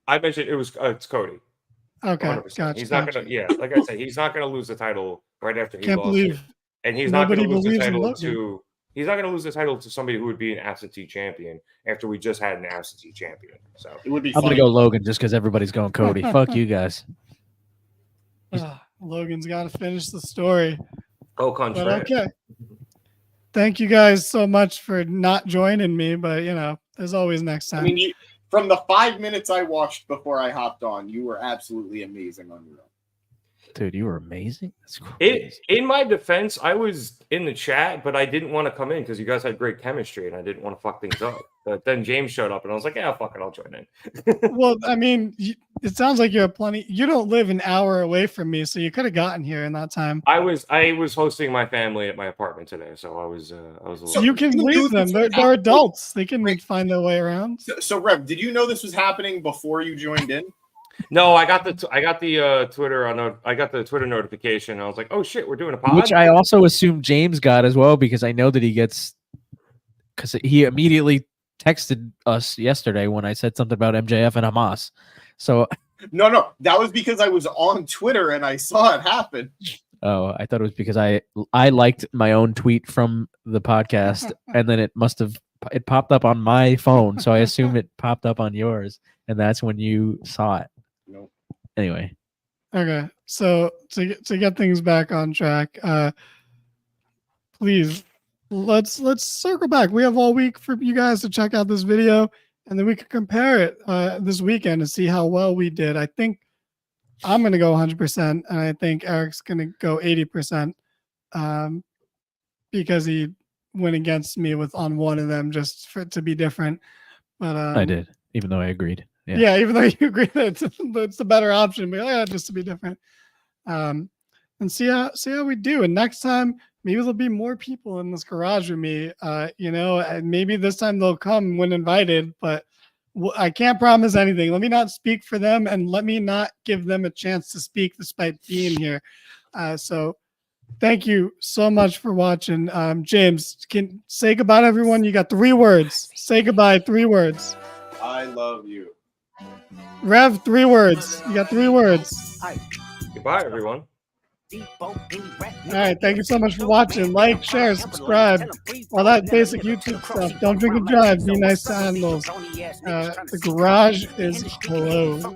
I mentioned it's Cody. Okay, 100%. gotcha. He's not gotcha. gonna. Yeah, like I said, he's not gonna lose the title right after he Can't lost believe it, and he's not nobody gonna lose the believes in title Logan. to. He's not gonna lose the title to somebody who would be an absentee champion after we just had an absentee champion. So It would be I'm funny. gonna go Logan just because everybody's going Cody. Fuck you guys. Logan's got to finish the story. go country. But okay. Thank you guys so much for not joining me, but there's always next I time. mean, from the 5 minutes I watched before I hopped on, you were absolutely amazing on your own. Dude, you were amazing. That's crazy. In my defense, I was in the chat, but I didn't want to come in because you guys had great chemistry, and I didn't want to fuck things up. But then James showed up, and I was like, "Yeah, fuck it, I'll join in." Well, I mean, it sounds like you have plenty. You don't live an hour away from me, so you could have gotten here in that time. I was hosting my family at my apartment today, so I was a little. So you can leave them. They're adults. They can find their way around. So Rev, did you know this was happening before you joined in? No, I got the Twitter notification. I was like, "Oh shit, we're doing a pod." Which I also assume James got as well, because I know that he gets, because he immediately texted us yesterday when I said something about MJF and Hamas. So No, that was because I was on Twitter and I saw it happen. Oh, I thought it was because I liked my own tweet from the podcast, and then it popped up on my phone, so I assume it popped up on yours, and that's when you saw it. Nope. Anyway. Okay, so to get things back on track, please let's circle back. We have all week for you guys to check out this video, and then we can compare it this weekend to see how well we did. I think I'm going to go 100%, and I think Eric's going to go 80%, because he went against me on one of them just for it to be different. But I did, even though I agreed. Yeah, even though you agree that it's the better option, but yeah, just to be different. And see how we do. And next time, maybe there'll be more people in this garage with me. And maybe this time they'll come when invited, but I can't promise anything. Let me not speak for them, and let me not give them a chance to speak despite being here. So thank you so much for watching. James, can say goodbye to everyone. You got 3 words. Say goodbye, 3 words. I love you. Rev, 3 words. You got 3 words. Goodbye, everyone. All right, thank you so much for watching. Like, share, subscribe, all that basic YouTube stuff. Don't drink and drive. Be nice to animals. The garage is closed.